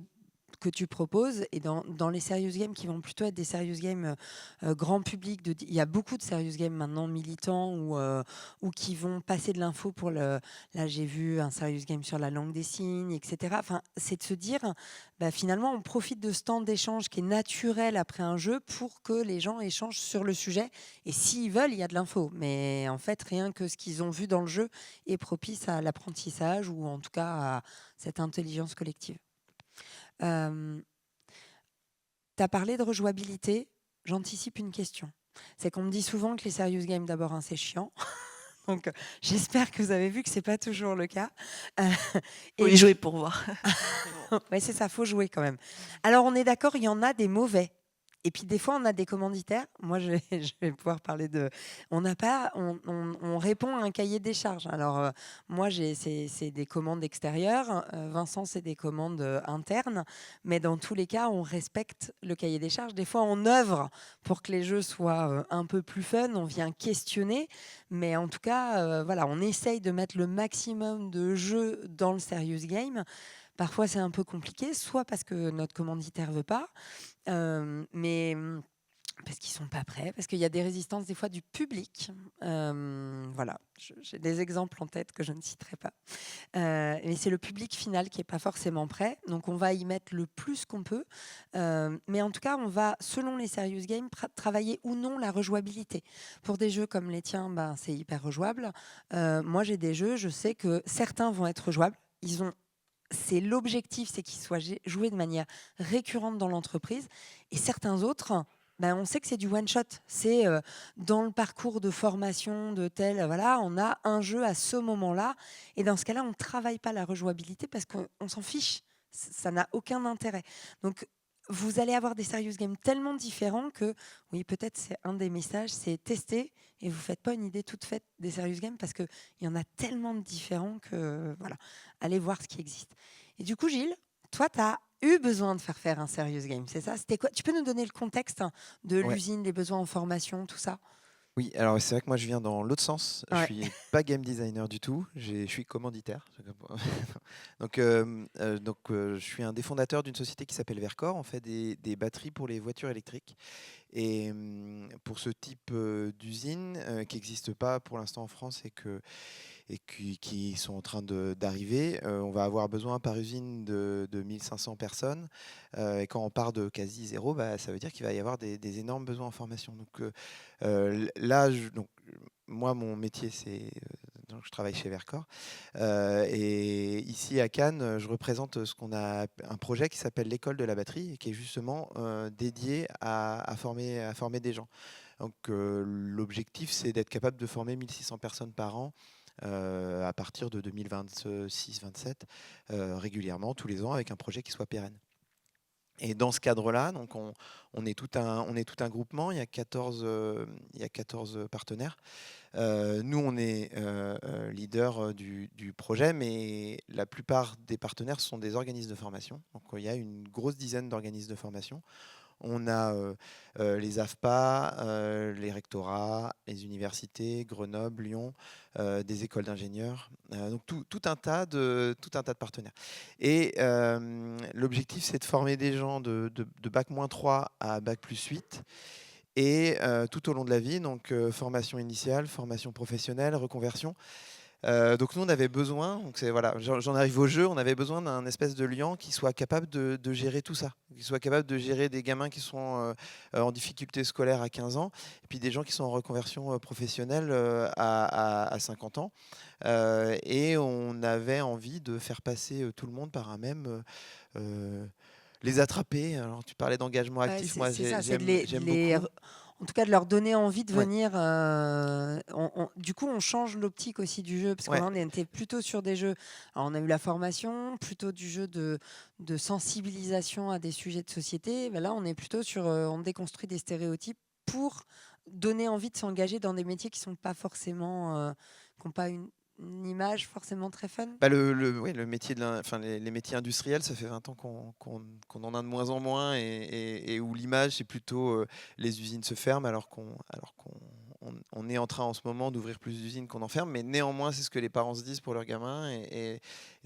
que tu proposes et dans les serious games qui vont plutôt être des serious games grand public, il y a beaucoup de serious games maintenant militants ou qui vont passer de l'info pour le. Là, j'ai vu un serious game sur la langue des signes, etc. Enfin, c'est de se dire, finalement, on profite de ce temps d'échange qui est naturel après un jeu pour que les gens échangent sur le sujet. Et s'ils veulent, il y a de l'info. Mais en fait, rien que ce qu'ils ont vu dans le jeu est propice à l'apprentissage ou en tout cas à cette intelligence collective. Tu as parlé de rejouabilité, j'anticipe une question. C'est qu'on me dit souvent que les serious games, d'abord, c'est chiant. Donc, j'espère que vous avez vu que ce n'est pas toujours le cas. Faut y jouer pour voir. Oui, c'est ça, faut jouer quand même. Alors, on est d'accord, il y en a des mauvais. Et puis des fois, on a des commanditaires. Moi, je vais pouvoir parler de. On n'a pas. On répond à un cahier des charges. Alors moi, c'est des commandes extérieures. Vincent, c'est des commandes internes. Mais dans tous les cas, on respecte le cahier des charges. Des fois, on œuvre pour que les jeux soient un peu plus fun. On vient questionner. Mais en tout cas, voilà, on essaye de mettre le maximum de jeux dans le serious game. Parfois, c'est un peu compliqué, soit parce que notre commanditaire veut pas, mais parce qu'ils sont pas prêts, parce qu'il y a des résistances des fois du public. Voilà, j'ai des exemples en tête que je ne citerai pas. Mais c'est le public final qui est pas forcément prêt, donc on va y mettre le plus qu'on peut. Mais en tout cas, on va, selon les serious games, travailler ou non la rejouabilité. Pour des jeux comme les tiens, c'est hyper rejouable. Moi, j'ai des jeux, je sais que certains vont être rejouables. C'est l'objectif, c'est qu'ils soient joués de manière récurrente dans l'entreprise. Et certains autres, on sait que c'est du one-shot. C'est dans le parcours de formation de tel, voilà, on a un jeu à ce moment-là. Et dans ce cas-là, on ne travaille pas la rejouabilité parce qu'on s'en fiche. Ça n'a aucun intérêt. Donc, vous allez avoir des serious games tellement différents que, oui, peut-être c'est un des messages, c'est tester et vous ne faites pas une idée toute faite des serious games parce qu'il y en a tellement de différents que, voilà, allez voir ce qui existe. Et du coup, Gilles, toi, tu as eu besoin de faire un serious game, c'est ça? C'était quoi? Tu peux nous donner le contexte de Ouais. l'usine, les besoins en formation, tout ça? Oui, alors c'est vrai que moi je viens dans l'autre sens. Je Ouais. suis pas game designer du tout. Je suis commanditaire. donc, je suis un des fondateurs d'une société qui s'appelle Vercor. On fait des batteries pour les voitures électriques. Et pour ce type d'usine qui n'existe pas pour l'instant en France et qui sont en train d'arriver. On va avoir besoin par usine de 1500 personnes. Et quand on part de quasi zéro, ça veut dire qu'il va y avoir des énormes besoins en formation. Donc là, moi, mon métier, c'est donc je travaille chez Vercor. Et ici à Cannes, je représente ce qu'on a un projet qui s'appelle l'école de la batterie et qui est justement dédié à former des gens. Donc l'objectif, c'est d'être capable de former 1600 personnes par an à partir de 2026-27, régulièrement, tous les ans, avec un projet qui soit pérenne. Et dans ce cadre-là, donc on est tout un groupement, il y a 14 partenaires. Nous, on est leader du projet, mais la plupart des partenaires sont des organismes de formation. Donc il y a une grosse dizaine d'organismes de formation. On a les AFPA, les rectorats, les universités, Grenoble, Lyon, des écoles d'ingénieurs, donc tout un tas de partenaires. Et l'objectif, c'est de former des gens de bac-3 à bac+8 et tout au long de la vie, donc formation initiale, formation professionnelle, reconversion. Donc nous, on avait besoin, donc voilà, j'en arrive au jeu, on avait besoin d'un espèce de liant qui soit capable de gérer tout ça, qui soit capable de gérer des gamins qui sont en difficulté scolaire à 15 ans, et puis des gens qui sont en reconversion professionnelle à 50 ans. Et on avait envie de faire passer tout le monde par un même... les attraper. Alors tu parlais d'engagement Ouais, actif, moi c'est ça, c'est j'aime beaucoup. en tout cas de leur donner envie de Ouais, venir. Du coup, on change l'optique aussi du jeu, parce ouais. qu'on était plutôt sur des jeux. Alors, on a eu la formation, plutôt du jeu de sensibilisation à des sujets de société. Ben là, on est plutôt sur, on déconstruit des stéréotypes pour donner envie de s'engager dans des métiers qui sont pas forcément, qui n'ont pas une image forcément très fun. Bah, oui, le métier enfin, les métiers industriels, ça fait 20 ans qu'on en a de moins en moins et où l'image, c'est plutôt les usines se ferment on est en train en ce moment d'ouvrir plus d'usines qu'on en ferme. Mais néanmoins, c'est ce que les parents se disent pour leurs gamins. Et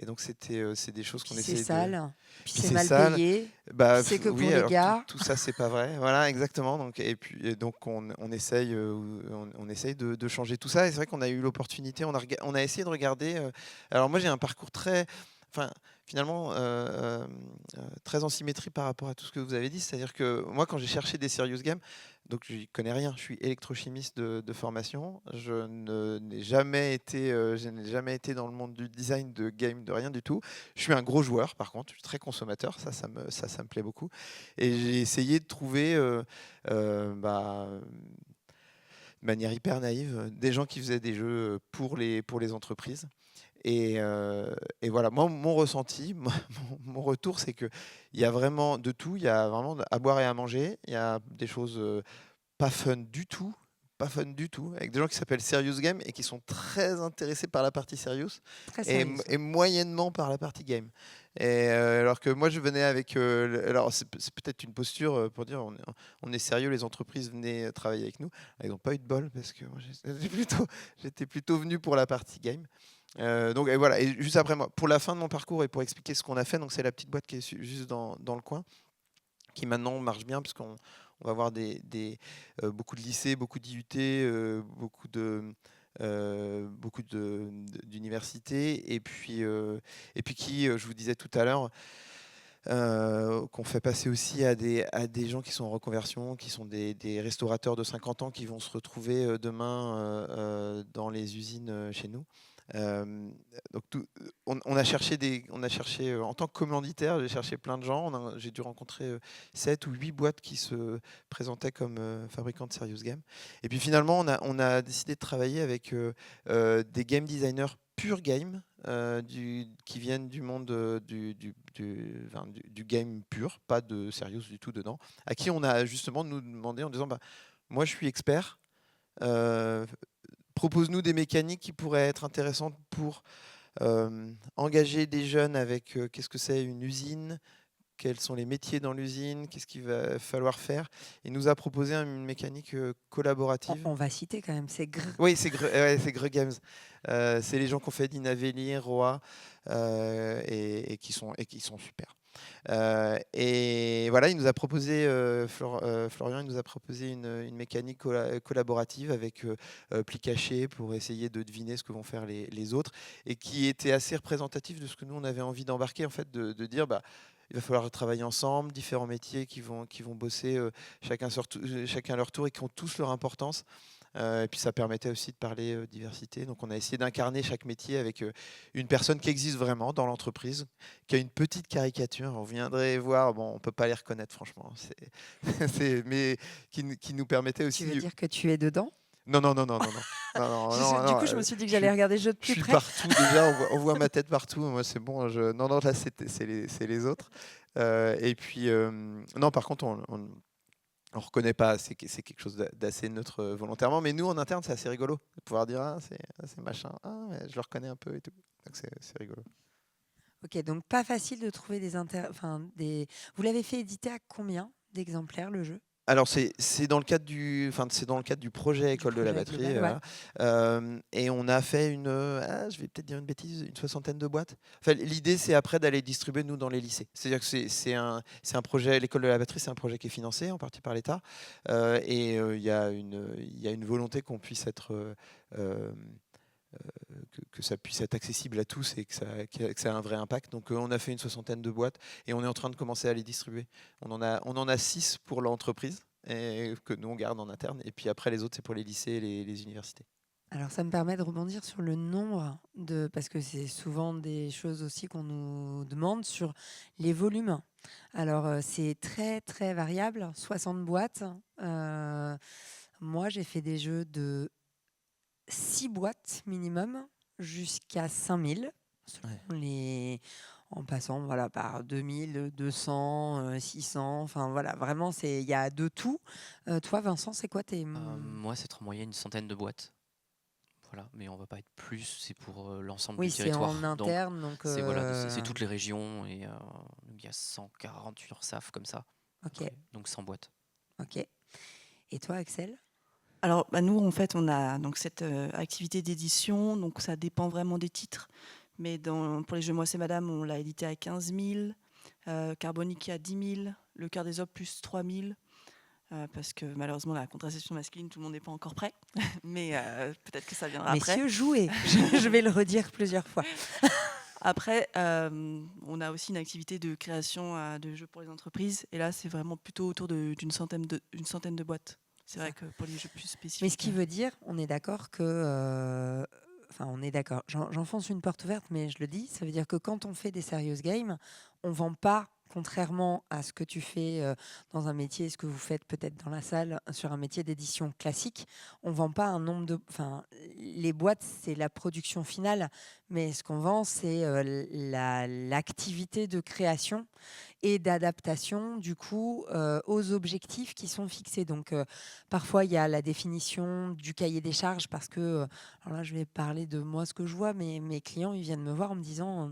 donc, c'est des choses qu'on Puis c'est essaie de... sale, puis Puis c'est c'est mal sale. payé, Bah, puis c'est que pour oui, les alors gars. tout ça, c'est pas vrai. Voilà, exactement. Donc, et donc on essaye, on essaye de changer tout ça. Et c'est vrai qu'on a eu l'opportunité, on a essayé de regarder. Alors moi, j'ai un parcours très, enfin, finalement, très en symétrie par rapport à tout ce que vous avez dit. C'est-à-dire que moi, quand j'ai cherché des serious games, donc je n'y connais rien. Je suis électrochimiste de formation. Je n'ai jamais été dans le monde du design de game, de rien du tout. Je suis un gros joueur, par contre, je suis très consommateur, ça me plaît beaucoup. Et j'ai essayé de trouver, de manière hyper naïve, des gens qui faisaient des jeux pour les entreprises. Et voilà, moi, mon ressenti, mon retour, c'est qu'il y a vraiment de tout. Il y a vraiment à boire et à manger. Il y a des choses pas fun du tout. Pas fun du tout, avec des gens qui s'appellent Serious Game et qui sont très intéressés par la partie serious Très sérieux. et moyennement par la partie game. Alors que moi je venais avec, alors c'est peut-être une posture pour dire on est sérieux, les entreprises venaient travailler avec nous. Ils n'ont pas eu de bol parce que moi j'étais plutôt venu pour la partie game. Donc et voilà, et juste après moi, pour la fin de mon parcours et pour expliquer ce qu'on a fait, donc c'est la petite boîte qui est juste dans le coin, qui maintenant marche bien puisqu'on va avoir beaucoup de lycées, beaucoup d'IUT, d'universités, et puis qui, je vous disais tout à l'heure, qu'on fait passer aussi à des gens qui sont en reconversion, qui sont des restaurateurs de 50 ans qui vont se retrouver demain dans les usines chez nous. Euh, donc on a cherché en tant que commanditaire, j'ai cherché plein de gens. J'ai dû rencontrer 7 ou 8 boîtes qui se présentaient comme fabricants de serious game. Et puis finalement, on a décidé de travailler avec des game designers pure game qui viennent du monde du game pur, pas de serious du tout dedans, à qui on a justement nous demandé en disant bah, moi je suis expert. euh, Propose-nous des mécaniques qui pourraient être intéressantes pour engager des jeunes avec qu'est-ce que c'est une usine, quels sont les métiers dans l'usine, qu'est-ce qu'il va falloir faire. Il nous a proposé une mécanique collaborative. On va citer quand même, c'est Oui, c'est Greux Games. C'est les gens qui ont fait d'Inavelli, Roa, et qui sont super. Et voilà, il nous a proposé, Florian, il nous a proposé une mécanique collaborative avec pli caché pour essayer de deviner ce que vont faire les autres, et qui était assez représentatif de ce que nous on avait envie d'embarquer, en fait, de dire bah il va falloir travailler ensemble, différents métiers qui vont bosser chacun à leur tour et qui ont tous leur importance. Et puis ça permettait aussi de parler diversité. Donc on a essayé d'incarner chaque métier avec une personne qui existe vraiment dans l'entreprise, qui a une petite caricature. On viendrait voir, bon, on peut pas les reconnaître franchement, mais qui nous permettait aussi. Tu veux dire que tu es dedans? Non, non, non, non, non, non. Non, non, Du non, coup, je me suis dit que j'allais regarder le jeu de je plus suis près. partout déjà, on voit ma tête partout. Moi, c'est bon. Non, non, là, c'est les autres. Et puis, non, par contre, on reconnaît pas. C'est quelque chose d'assez neutre volontairement. Mais nous, en interne, c'est assez rigolo de pouvoir dire ah, c'est machin. Ah, mais je le reconnais un peu et tout. Donc, c'est rigolo. Ok, donc pas facile de trouver des... Vous l'avez fait éditer à combien d'exemplaires, le jeu? Alors c'est dans le cadre c'est dans le cadre du projet École de la projet batterie, global, et on a fait je vais peut-être dire une bêtise, une soixantaine de boîtes. Enfin, l'idée c'est après d'aller distribuer nous dans les lycées. C'est-à-dire que c'est un projet, l'École de la batterie, c'est un projet qui est financé en partie par l'État, et il y a une volonté qu'on puisse être que ça puisse être accessible à tous et que ça a un vrai impact. Donc on a fait une soixantaine de boîtes et on est en train de commencer à les distribuer. On en a 6 pour l'entreprise et que nous on garde en interne. Et puis après les autres c'est pour les lycées et les universités. Alors ça me permet de rebondir sur le nombre parce que c'est souvent des choses aussi qu'on nous demande sur les volumes. Alors c'est très très variable, 60 boîtes. Moi j'ai fait des jeux de 6 boîtes minimum jusqu'à 5000 en passant par 2000, 200, 600, enfin voilà, vraiment il y a de tout. Toi Vincent, c'est quoi tes... Moi, c'est en moyenne une centaine de boîtes. Voilà, mais on va pas être plus, c'est pour l'ensemble Oui, du c'est territoire. en interne, donc C'est toutes les régions et il y a 140 URSAF comme ça. ok, Donc 100 boîtes. ok. Et toi Axel? Alors, nous, en fait, on a donc cette activité d'édition, donc ça dépend vraiment des titres. Mais pour les jeux Moi, c'est Madame, on l'a édité à 15 000, Carbonique à 10 000, Le Cœur des Hommes plus 3 000, parce que malheureusement, la contraception masculine, tout le monde n'est pas encore prêt. Mais peut-être que ça viendra après. Messieurs, jouez. Je vais le redire plusieurs fois. Après, on a aussi une activité de création de jeux pour les entreprises. Et là, c'est vraiment plutôt autour d'une centaine de boîtes. C'est vrai que pour les jeux plus spécifiques. Mais ce qui veut dire, on est d'accord que... Enfin, on est d'accord. J'enfonce une porte ouverte, mais je le dis. Ça veut dire que quand on fait des serious games, on vend pas, contrairement à ce que tu fais dans un métier, ce que vous faites peut-être dans la salle, sur un métier d'édition classique, on vend pas un nombre de... Enfin, les boîtes, c'est la production finale, mais ce qu'on vend, c'est l'activité de création et d'adaptation, du coup, aux objectifs qui sont fixés. Donc, parfois, il y a la définition du cahier des charges, parce que, alors là, je vais parler de moi, ce que je vois, mais mes clients, ils viennent me voir en me disant...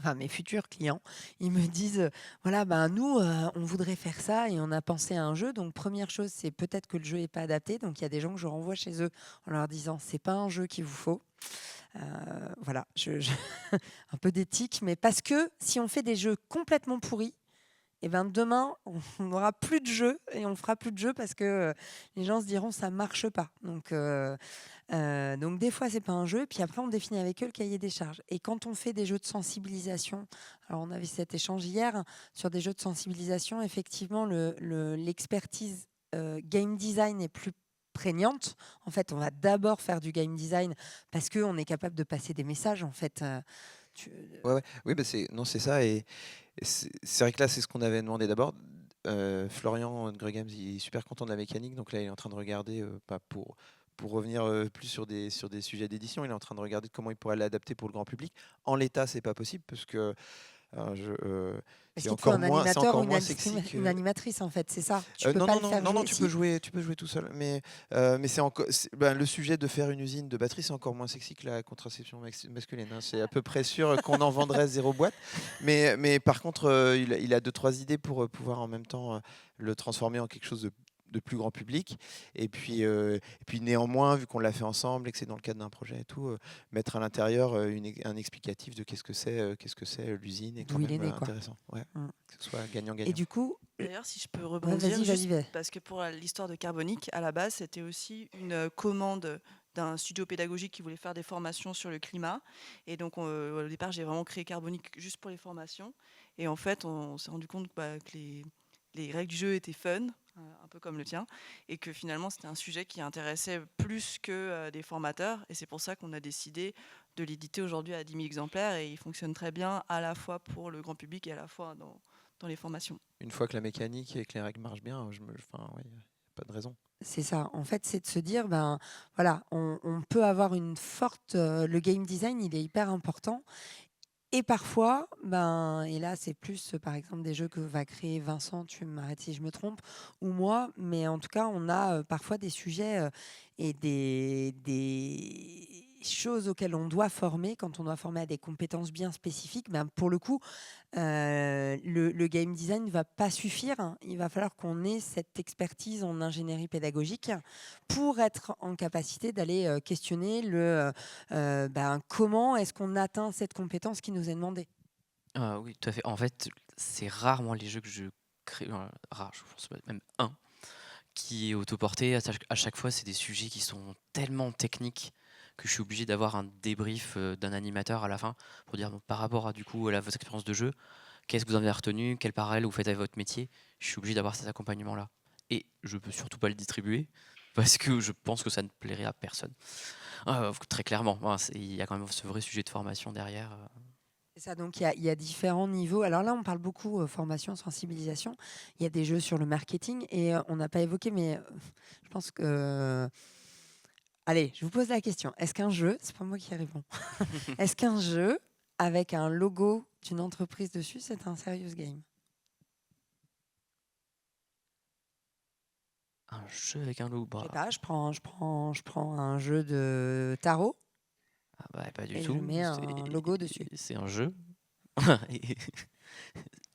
Enfin, mes futurs clients, ils me disent, voilà, nous, on voudrait faire ça et on a pensé à un jeu. Donc, première chose, c'est peut-être que le jeu n'est pas adapté. Donc, il y a des gens que je renvoie chez eux en leur disant, c'est pas un jeu qu'il vous faut. Voilà, un peu d'éthique, mais parce que si on fait des jeux complètement pourris, et demain, on n'aura plus de jeux et on fera plus de jeux parce que les gens se diront ça marche pas. Donc des fois, c'est pas un jeu. Puis après, on définit avec eux le cahier des charges. Et quand on fait des jeux de sensibilisation, alors on avait cet échange hier sur des jeux de sensibilisation, effectivement, l'expertise game design est plus prégnante. En fait, on va d'abord faire du game design parce qu'on est capable de passer des messages. En fait, Ouais. Oui, c'est ça. Et c'est vrai que là, c'est ce qu'on avait demandé d'abord. Florian Gregams, il est super content de la mécanique, donc là, il est en train de regarder, pas pour revenir plus sur des sujets d'édition, il est en train de regarder comment il pourrait l'adapter pour le grand public. En l'état, c'est pas possible parce que est-ce c'est qu'il te faut encore un moins, c'est animateur ou encore une, moins sexy que... une animatrice, en fait, c'est ça? Tu peux non, pas non, le faire non, jouer. tu peux jouer tout seul. Mais c'est encore le sujet de faire une usine de batterie, c'est encore moins sexy que la contraception masculine. Hein. C'est à peu près sûr qu'on en vendrait 0 boîte. Mais par contre, il a 2-3 idées pour pouvoir en même temps le transformer en quelque chose de plus grand public. Et puis néanmoins, vu qu'on l'a fait ensemble et que c'est dans le cadre d'un projet et tout, mettre à l'intérieur un explicatif de qu'est-ce que c'est l'usine est D'où quand il est même né, quoi. intéressant. Ouais. Mm. Que ce soit gagnant-gagnant. Et du coup, D'ailleurs, si je peux rebondir, parce que pour l'histoire de Carbonique, à la base, c'était aussi une commande d'un studio pédagogique qui voulait faire des formations sur le climat. Et donc, au départ, j'ai vraiment créé Carbonique juste pour les formations. Et en fait, on s'est rendu compte que les règles du jeu étaient fun, un peu comme le tien, et que finalement, c'était un sujet qui intéressait plus que des formateurs. Et c'est pour ça qu'on a décidé de l'éditer aujourd'hui à 10 000 exemplaires. Et il fonctionne très bien, à la fois pour le grand public et à la fois dans les formations. Une fois que la mécanique et que les règles marchent bien, pas de raison. c'est ça. En fait, c'est de se dire, voilà, on peut avoir une forte... le game design, il est hyper important. Et parfois, et là, c'est plus, par exemple, des jeux que va créer Vincent, tu m'arrêtes si je me trompe, ou moi, mais en tout cas, on a parfois des sujets et des choses auxquelles on doit former, quand on doit former à des compétences bien spécifiques, ben, pour le coup, le game design ne va pas suffire. Il va falloir qu'on ait cette expertise en ingénierie pédagogique pour être en capacité d'aller questionner comment est-ce qu'on atteint cette compétence qui nous est demandée. Oui, tout à fait. En fait, c'est rarement les jeux que je crée, rare, je pense même un, qui est autoporté. À chaque fois, c'est des sujets qui sont tellement techniques que je suis obligé d'avoir un débrief d'un animateur à la fin pour dire donc, par rapport à du coup à votre expérience de jeu, qu'est-ce que vous en avez retenu, quel parallèle vous faites avec votre métier. Je suis obligé d'avoir cet accompagnement-là. Et je peux surtout pas le distribuer parce que je pense que ça ne plairait à personne. Très clairement, il y a quand même ce vrai sujet de formation derrière. C'est ça, donc il y a différents niveaux. Alors là, on parle beaucoup formation, sensibilisation. Il y a des jeux sur le marketing et on n'a pas évoqué, mais je pense que... Allez, je vous pose la question. Est-ce qu'un jeu, c'est pas moi qui réponds, est-ce qu'un jeu avec un logo d'une entreprise dessus, c'est un serious game? Un jeu avec un loup, Je sais pas, je prends un jeu de tarot pas du et je tout. mets un logo dessus. C'est un jeu. Et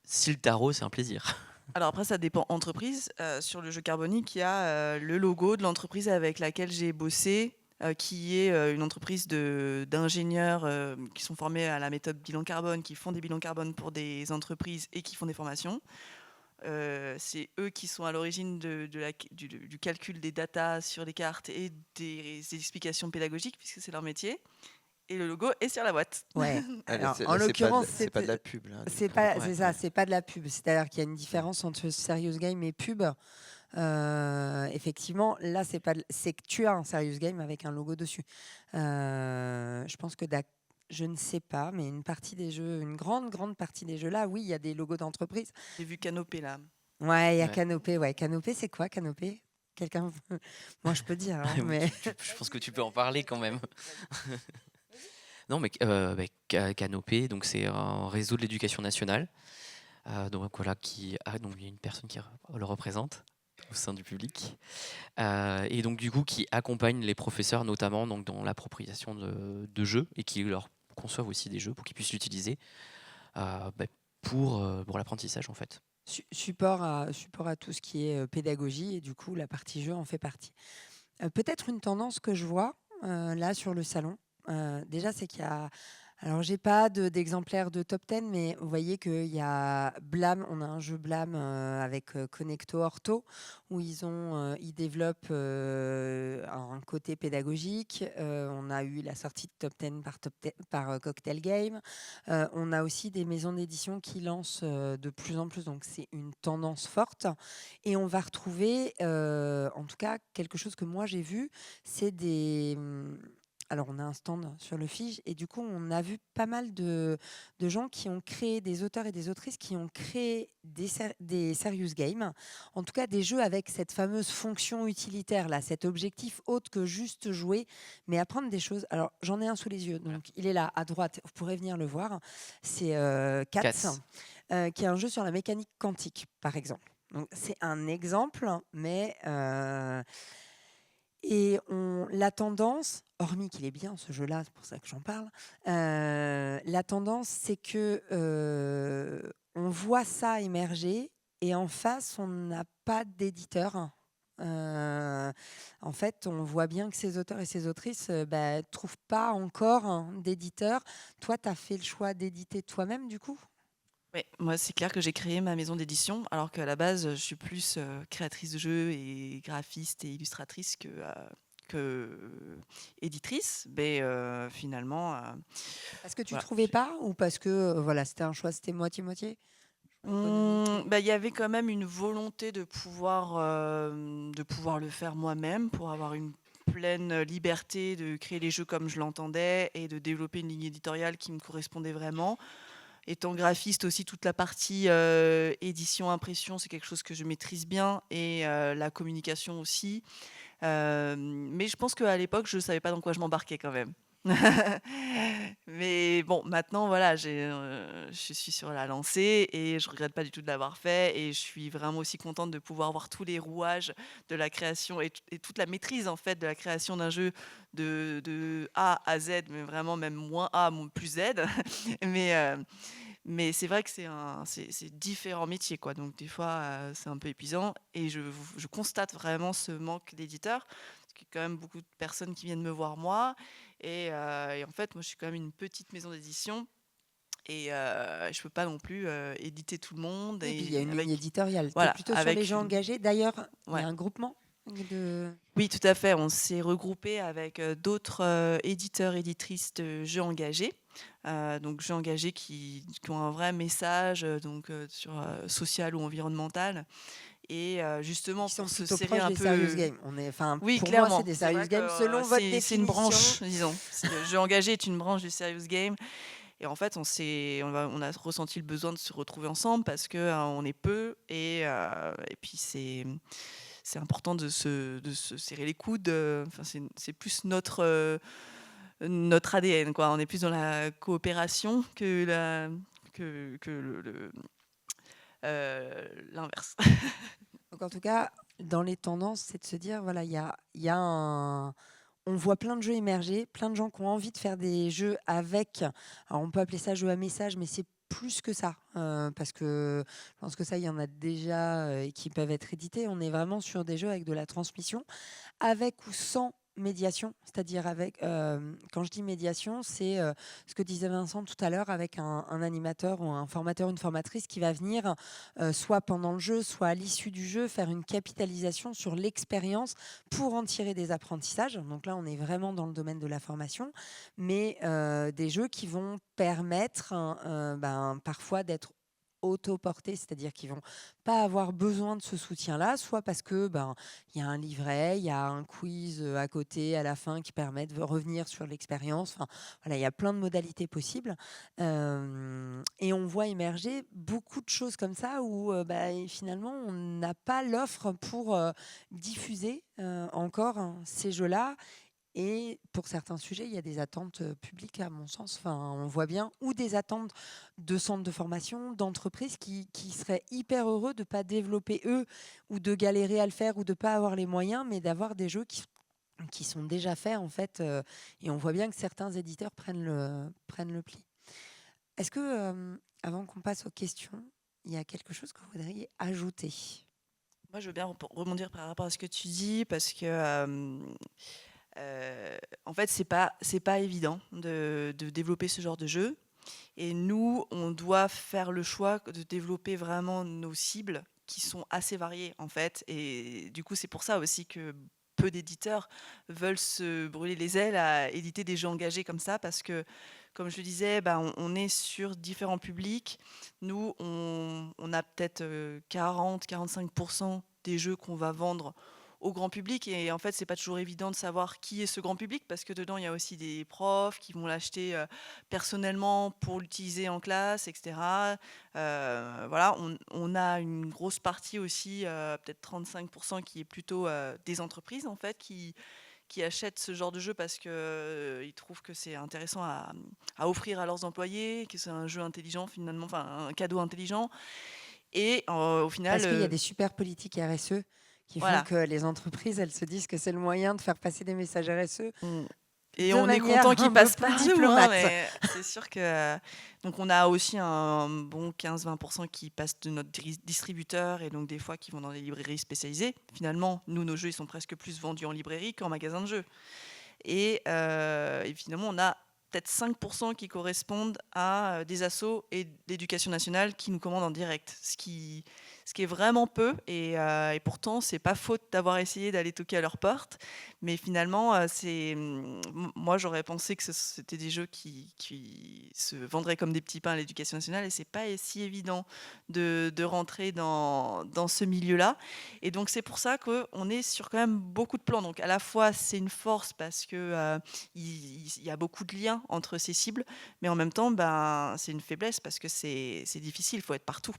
si le tarot, c'est un plaisir. Alors après, ça dépend entreprise. Sur le jeu Carbonique, il y a le logo de l'entreprise avec laquelle j'ai bossé, qui est une entreprise d'ingénieurs qui sont formés à la méthode bilan carbone, qui font des bilans carbone pour des entreprises et qui font des formations. C'est eux qui sont à l'origine du calcul des datas sur les cartes et des explications pédagogiques, puisque c'est leur métier. Et le logo est sur la boîte. Ouais. Alors, Là, en l'occurrence, c'est pas de la pub. Là, c'est donc, pas, ouais, c'est ça, ouais. c'est pas de la pub. C'est-à-dire qu'il y a une différence entre serious game et pub. Effectivement, là, c'est que tu as un serious game avec un logo dessus. Je pense que je ne sais pas, mais une partie des jeux, une grande partie des jeux là, oui, il y a des logos d'entreprise. J'ai vu Canopé là. Ouais, il y a Ouais. Canopé. Ouais, Canopé, c'est quoi Canopé? Quelqu'un Moi, je peux dire, hein, mais Je pense que tu peux en parler quand même. Non, mais Canopé, donc c'est un réseau de l'éducation nationale. Donc voilà, donc il y a une personne qui le représente au sein du public. Et donc du coup qui accompagne les professeurs notamment donc, dans l'appropriation de jeux et qui leur conçoivent aussi des jeux pour qu'ils puissent l'utiliser pour l'apprentissage en fait. support à tout ce qui est pédagogie et du coup, la partie jeu en fait partie. Peut-être une tendance que je vois là sur le salon, déjà, c'est qu'il y a. Alors, j'ai pas d'exemplaire de top 10, mais vous voyez qu'il y a Blam, on a un jeu Blam avec Connecto Ortho, où ils développent un côté pédagogique. On a eu la sortie de top 10 par Cocktail Game. On a aussi des maisons d'édition qui lancent de plus en plus, donc c'est une tendance forte. Et on va retrouver, en tout cas, quelque chose que moi j'ai vu, c'est des... Alors, on a un stand sur le Fige et du coup, on a vu pas mal de gens qui ont créé, des auteurs et des autrices qui ont créé des serious games, en tout cas des jeux avec cette fameuse fonction utilitaire, là, cet objectif autre que juste jouer, mais apprendre des choses. Alors, j'en ai un sous les yeux, donc il est là à droite, vous pourrez venir le voir. C'est Cats, qui est un jeu sur la mécanique quantique, par exemple. Donc, c'est un exemple, mais... Et la tendance, hormis qu'il est bien ce jeu-là, c'est pour ça que j'en parle, la tendance c'est que on voit ça émerger et en face on n'a pas d'éditeur. En fait, on voit bien que ces auteurs et ces autrices ne trouvent pas encore d'éditeur. Toi, tu as fait le choix d'éditer toi-même du coup? Oui, moi c'est clair que j'ai créé ma maison d'édition, alors qu'à la base je suis plus créatrice de jeux et graphiste et illustratrice que éditrice. Mais finalement, Parce que tu voilà. trouvais pas ou parce que voilà, c'était un choix, c'était moitié-moitié? Il y avait quand même une volonté de pouvoir le faire moi-même pour avoir une pleine liberté de créer les jeux comme je l'entendais et de développer une ligne éditoriale qui me correspondait vraiment. Étant graphiste aussi, toute la partie édition, impression, c'est quelque chose que je maîtrise bien et la communication aussi. Mais je pense qu'à l'époque, je ne savais pas dans quoi je m'embarquais quand même. Mais bon, maintenant, voilà, je suis sur la lancée et je regrette pas du tout de l'avoir fait et je suis vraiment aussi contente de pouvoir voir tous les rouages de la création et toute la maîtrise, en fait, de la création d'un jeu de A à Z, mais vraiment même moins A, plus Z. Mais, mais c'est vrai que c'est différents métiers, quoi. Donc des fois, c'est un peu épuisant et je constate vraiment ce manque d'éditeurs. Parce qu'il y a quand même beaucoup de personnes qui viennent me voir moi et en fait, moi, je suis quand même une petite maison d'édition et je peux pas non plus, éditer tout le monde Et puis il y a et une ligne avec éditoriale. Tu es voilà, plutôt sur les avec jeux une engagés. D'ailleurs, il y ouais. a un groupement de... Oui, tout à fait. On s'est regroupé avec, d'autres, éditeurs, éditrices de jeux engagés. Donc jeux engagés qui ont un vrai message, donc sur, social ou environnemental et justement qui sont pour se plutôt serrer proches un des serious peu games. On est, enfin, oui, pour moi, c'est clairement. des C'est serious vrai que, games selon votre c'est une définition. branche, disons. C'est le jeu engagé est une branche du serious game et en fait, on a ressenti le besoin de se retrouver ensemble parce que, on est peu et puis c'est important de se serrer les coudes, enfin, c'est plus notre ADN, quoi. On est plus dans la coopération que l'inverse. Donc en tout cas, dans les tendances, c'est de se dire, voilà, il y a un... On voit plein de jeux émerger, plein de gens qui ont envie de faire des jeux avec... Alors on peut appeler ça jeu à message, mais c'est plus que ça. Parce que je pense que ça, il y en a déjà et qui peuvent être édités. On est vraiment sur des jeux avec de la transmission, avec ou sans médiation, c'est-à-dire avec, quand je dis médiation, c'est ce que disait Vincent tout à l'heure, avec un animateur ou un formateur, une formatrice qui va venir soit pendant le jeu, soit à l'issue du jeu, faire une capitalisation sur l'expérience pour en tirer des apprentissages. Donc là, on est vraiment dans le domaine de la formation, mais des jeux qui vont permettre parfois d'être auto-portés, c'est-à-dire qu'ils vont pas avoir besoin de ce soutien-là, soit parce que il y a un livret, il y a un quiz à côté à la fin qui permet de revenir sur l'expérience. Enfin, voilà, il y a plein de modalités possibles. Et on voit émerger beaucoup de choses comme ça où finalement on n'a pas l'offre pour diffuser encore ces jeux-là. Et pour certains sujets, il y a des attentes publiques, à mon sens. Enfin, on voit bien, ou des attentes de centres de formation, d'entreprises qui seraient hyper heureux de ne pas développer eux, ou de galérer à le faire, ou de ne pas avoir les moyens, mais d'avoir des jeux qui sont déjà faits, en fait. Et on voit bien que certains éditeurs prennent le pli. Est-ce que, avant qu'on passe aux questions, il y a quelque chose que vous voudriez ajouter ? Moi, je veux bien rebondir par rapport à ce que tu dis parce que, en fait, c'est pas évident de développer ce genre de jeu. Et nous, on doit faire le choix de développer vraiment nos cibles qui sont assez variées, en fait. Et du coup, c'est pour ça aussi que peu d'éditeurs veulent se brûler les ailes à éditer des jeux engagés comme ça, parce que, comme je le disais, on est sur différents publics. Nous, on a peut-être 40-45% des jeux qu'on va vendre au grand public et en fait c'est pas toujours évident de savoir qui est ce grand public parce que dedans il y a aussi des profs qui vont l'acheter personnellement pour l'utiliser en classe, etc. Voilà, on a une grosse partie aussi, peut-être 35% qui est plutôt des entreprises en fait qui achètent ce genre de jeu parce qu'ils trouvent que c'est intéressant à offrir à leurs employés, que c'est un jeu intelligent finalement, enfin un cadeau intelligent. Et au final, Parce qu'il y a des super politiques RSE qui font voilà. que les entreprises, elles se disent que c'est le moyen de faire passer des messages RSE Et de on est manière content qu'ils un peu passent plus par nous, diplomate. mais c'est sûr que donc on a aussi un bon 15-20% qui passent de notre distributeur et donc des fois qui vont dans des librairies spécialisées. Finalement, nous, nos jeux, ils sont presque plus vendus en librairie qu'en magasin de jeux. Et finalement, on a peut-être 5% qui correspondent à des assos et d'éducation nationale qui nous commandent en direct, ce qui est vraiment peu. Et pourtant, c'est pas faute d'avoir essayé d'aller toquer à leur porte. Mais finalement, moi, j'aurais pensé que c'était des jeux qui se vendraient comme des petits pains à l'éducation nationale. Et c'est pas si évident de rentrer dans ce milieu-là. Et donc, c'est pour ça qu'on est sur quand même beaucoup de plans. Donc, à la fois, c'est une force parce que il y a beaucoup de liens entre ces cibles, mais en même temps, c'est une faiblesse parce que c'est difficile, il faut être partout.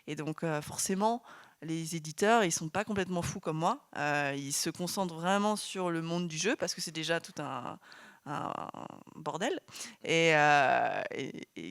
Et donc, forcément, les éditeurs, ils sont pas complètement fous comme moi. Ils se concentrent vraiment sur le monde du jeu parce que c'est déjà tout un bordel. Et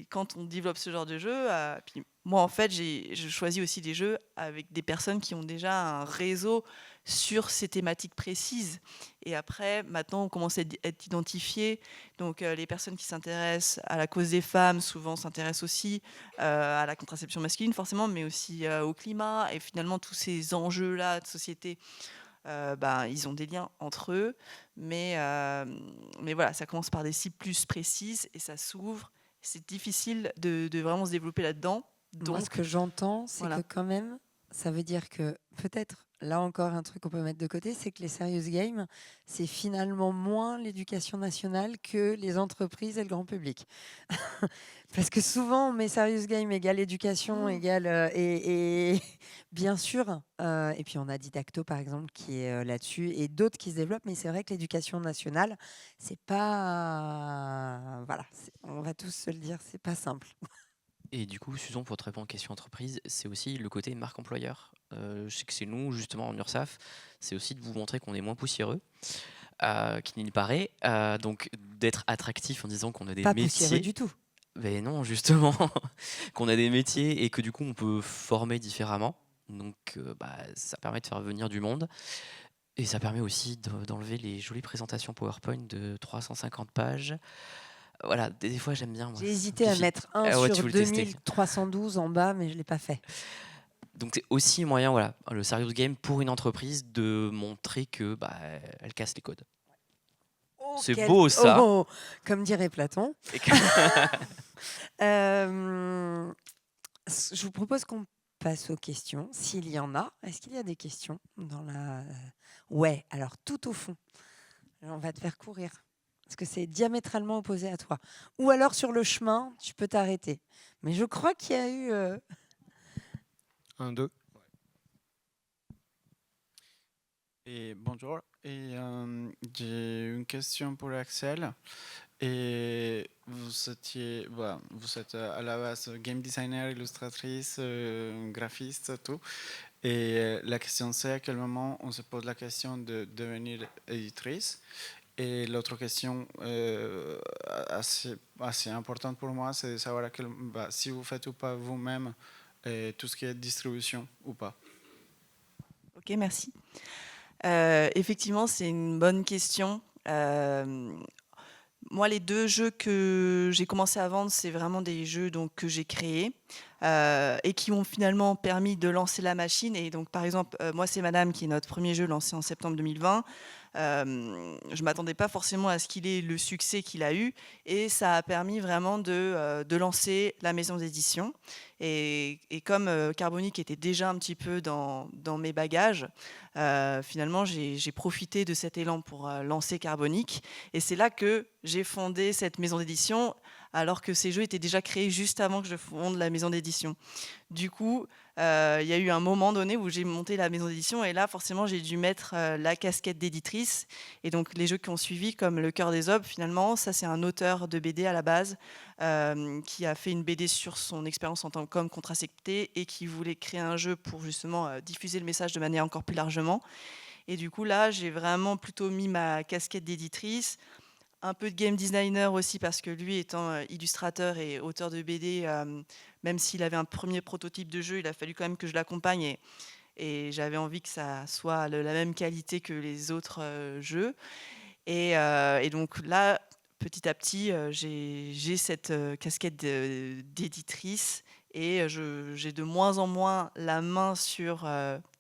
quand on développe ce genre de jeu, puis moi en fait, je choisis aussi des jeux avec des personnes qui ont déjà un réseau sur ces thématiques précises. Et après, maintenant, on commence à être identifié. Donc, les personnes qui s'intéressent à la cause des femmes, souvent s'intéressent aussi à la contraception masculine, forcément, mais aussi au climat. Et finalement, tous ces enjeux-là de société, ils ont des liens entre eux. Mais voilà, ça commence par des cibles plus précises et ça s'ouvre. C'est difficile de vraiment se développer là-dedans. Moi, ce Donc, que j'entends, c'est voilà. que quand même, ça veut dire que peut-être, là encore, un truc qu'on peut mettre de côté, c'est que les serious games, c'est finalement moins l'éducation nationale que les entreprises et le grand public. Parce que souvent, on met serious game égale éducation, égale... et bien sûr, et puis on a Didacto, par exemple, qui est là-dessus, et d'autres qui se développent, mais c'est vrai que l'éducation nationale, c'est pas... voilà, on va tous se le dire, c'est pas simple. Et du coup, Susan, pour te répondre aux questions entreprise, c'est aussi le côté marque employeur. Je sais que c'est nous, justement, en URSAF, c'est aussi de vous montrer qu'on est moins poussiéreux, qu'il n'y paraît. Donc, d'être attractif en disant qu'on a des Pas poussiéreux métiers. du tout. Mais non, justement, qu'on a des métiers et que du coup, on peut former différemment. Donc, ça permet de faire venir du monde. Et ça permet aussi d'enlever les jolies présentations PowerPoint de 350 pages. Voilà, des fois j'aime bien. J'ai hésité à mettre 1 tu sur voulais tester. 2312 en bas, mais je ne l'ai pas fait. Donc c'est aussi moyen, voilà, le serious game pour une entreprise de montrer que elle casse les codes. Oh, c'est beau ça. Oh, comme dirait Platon. Je vous propose qu'on passe aux questions, s'il y en a. Est-ce qu'il y a des questions dans la... Ouais, alors tout au fond. On va te faire courir. Parce que c'est diamétralement opposé à toi. Ou alors sur le chemin, tu peux t'arrêter. Mais je crois qu'il y a eu... 1, 2. Et bonjour. Et j'ai une question pour Axel. Et vous êtes à la base game designer, illustratrice, graphiste, tout. Et la question c'est à quel moment on se pose la question de devenir éditrice. Et l'autre question assez importante pour moi, c'est de savoir si vous faites ou pas vous-même tout ce qui est distribution ou pas. Ok, merci. Effectivement, c'est une bonne question. Moi, les 2 jeux que j'ai commencé à vendre, c'est vraiment des jeux donc, que j'ai créés et qui m'ont finalement permis de lancer la machine. Et donc, par exemple, Moi, c'est Madame, qui est notre premier jeu lancé en septembre 2020. Je ne m'attendais pas forcément à ce qu'il ait le succès qu'il a eu. Et ça a permis vraiment de lancer la maison d'édition. Et comme Carbonique était déjà un petit peu dans mes bagages, finalement, j'ai profité de cet élan pour lancer Carbonique. Et c'est là que j'ai fondé cette maison d'édition, alors que ces jeux étaient déjà créés juste avant que je fonde la maison d'édition. Du coup, il y a eu un moment donné où j'ai monté la maison d'édition et là, forcément, j'ai dû mettre la casquette d'éditrice. Et donc, les jeux qui ont suivi, comme Le Cœur des Aubes, finalement, ça, c'est un auteur de BD à la base qui a fait une BD sur son expérience en tant qu'homme contracepté et qui voulait créer un jeu pour justement diffuser le message de manière encore plus largement. Et du coup, là, j'ai vraiment plutôt mis ma casquette d'éditrice, un peu de game designer aussi, parce que lui, étant illustrateur et auteur de BD, même s'il avait un premier prototype de jeu, il a fallu quand même que je l'accompagne et j'avais envie que ça soit la même qualité que les autres jeux. Et donc là, petit à petit, j'ai cette casquette d'éditrice et j'ai de moins en moins la main sur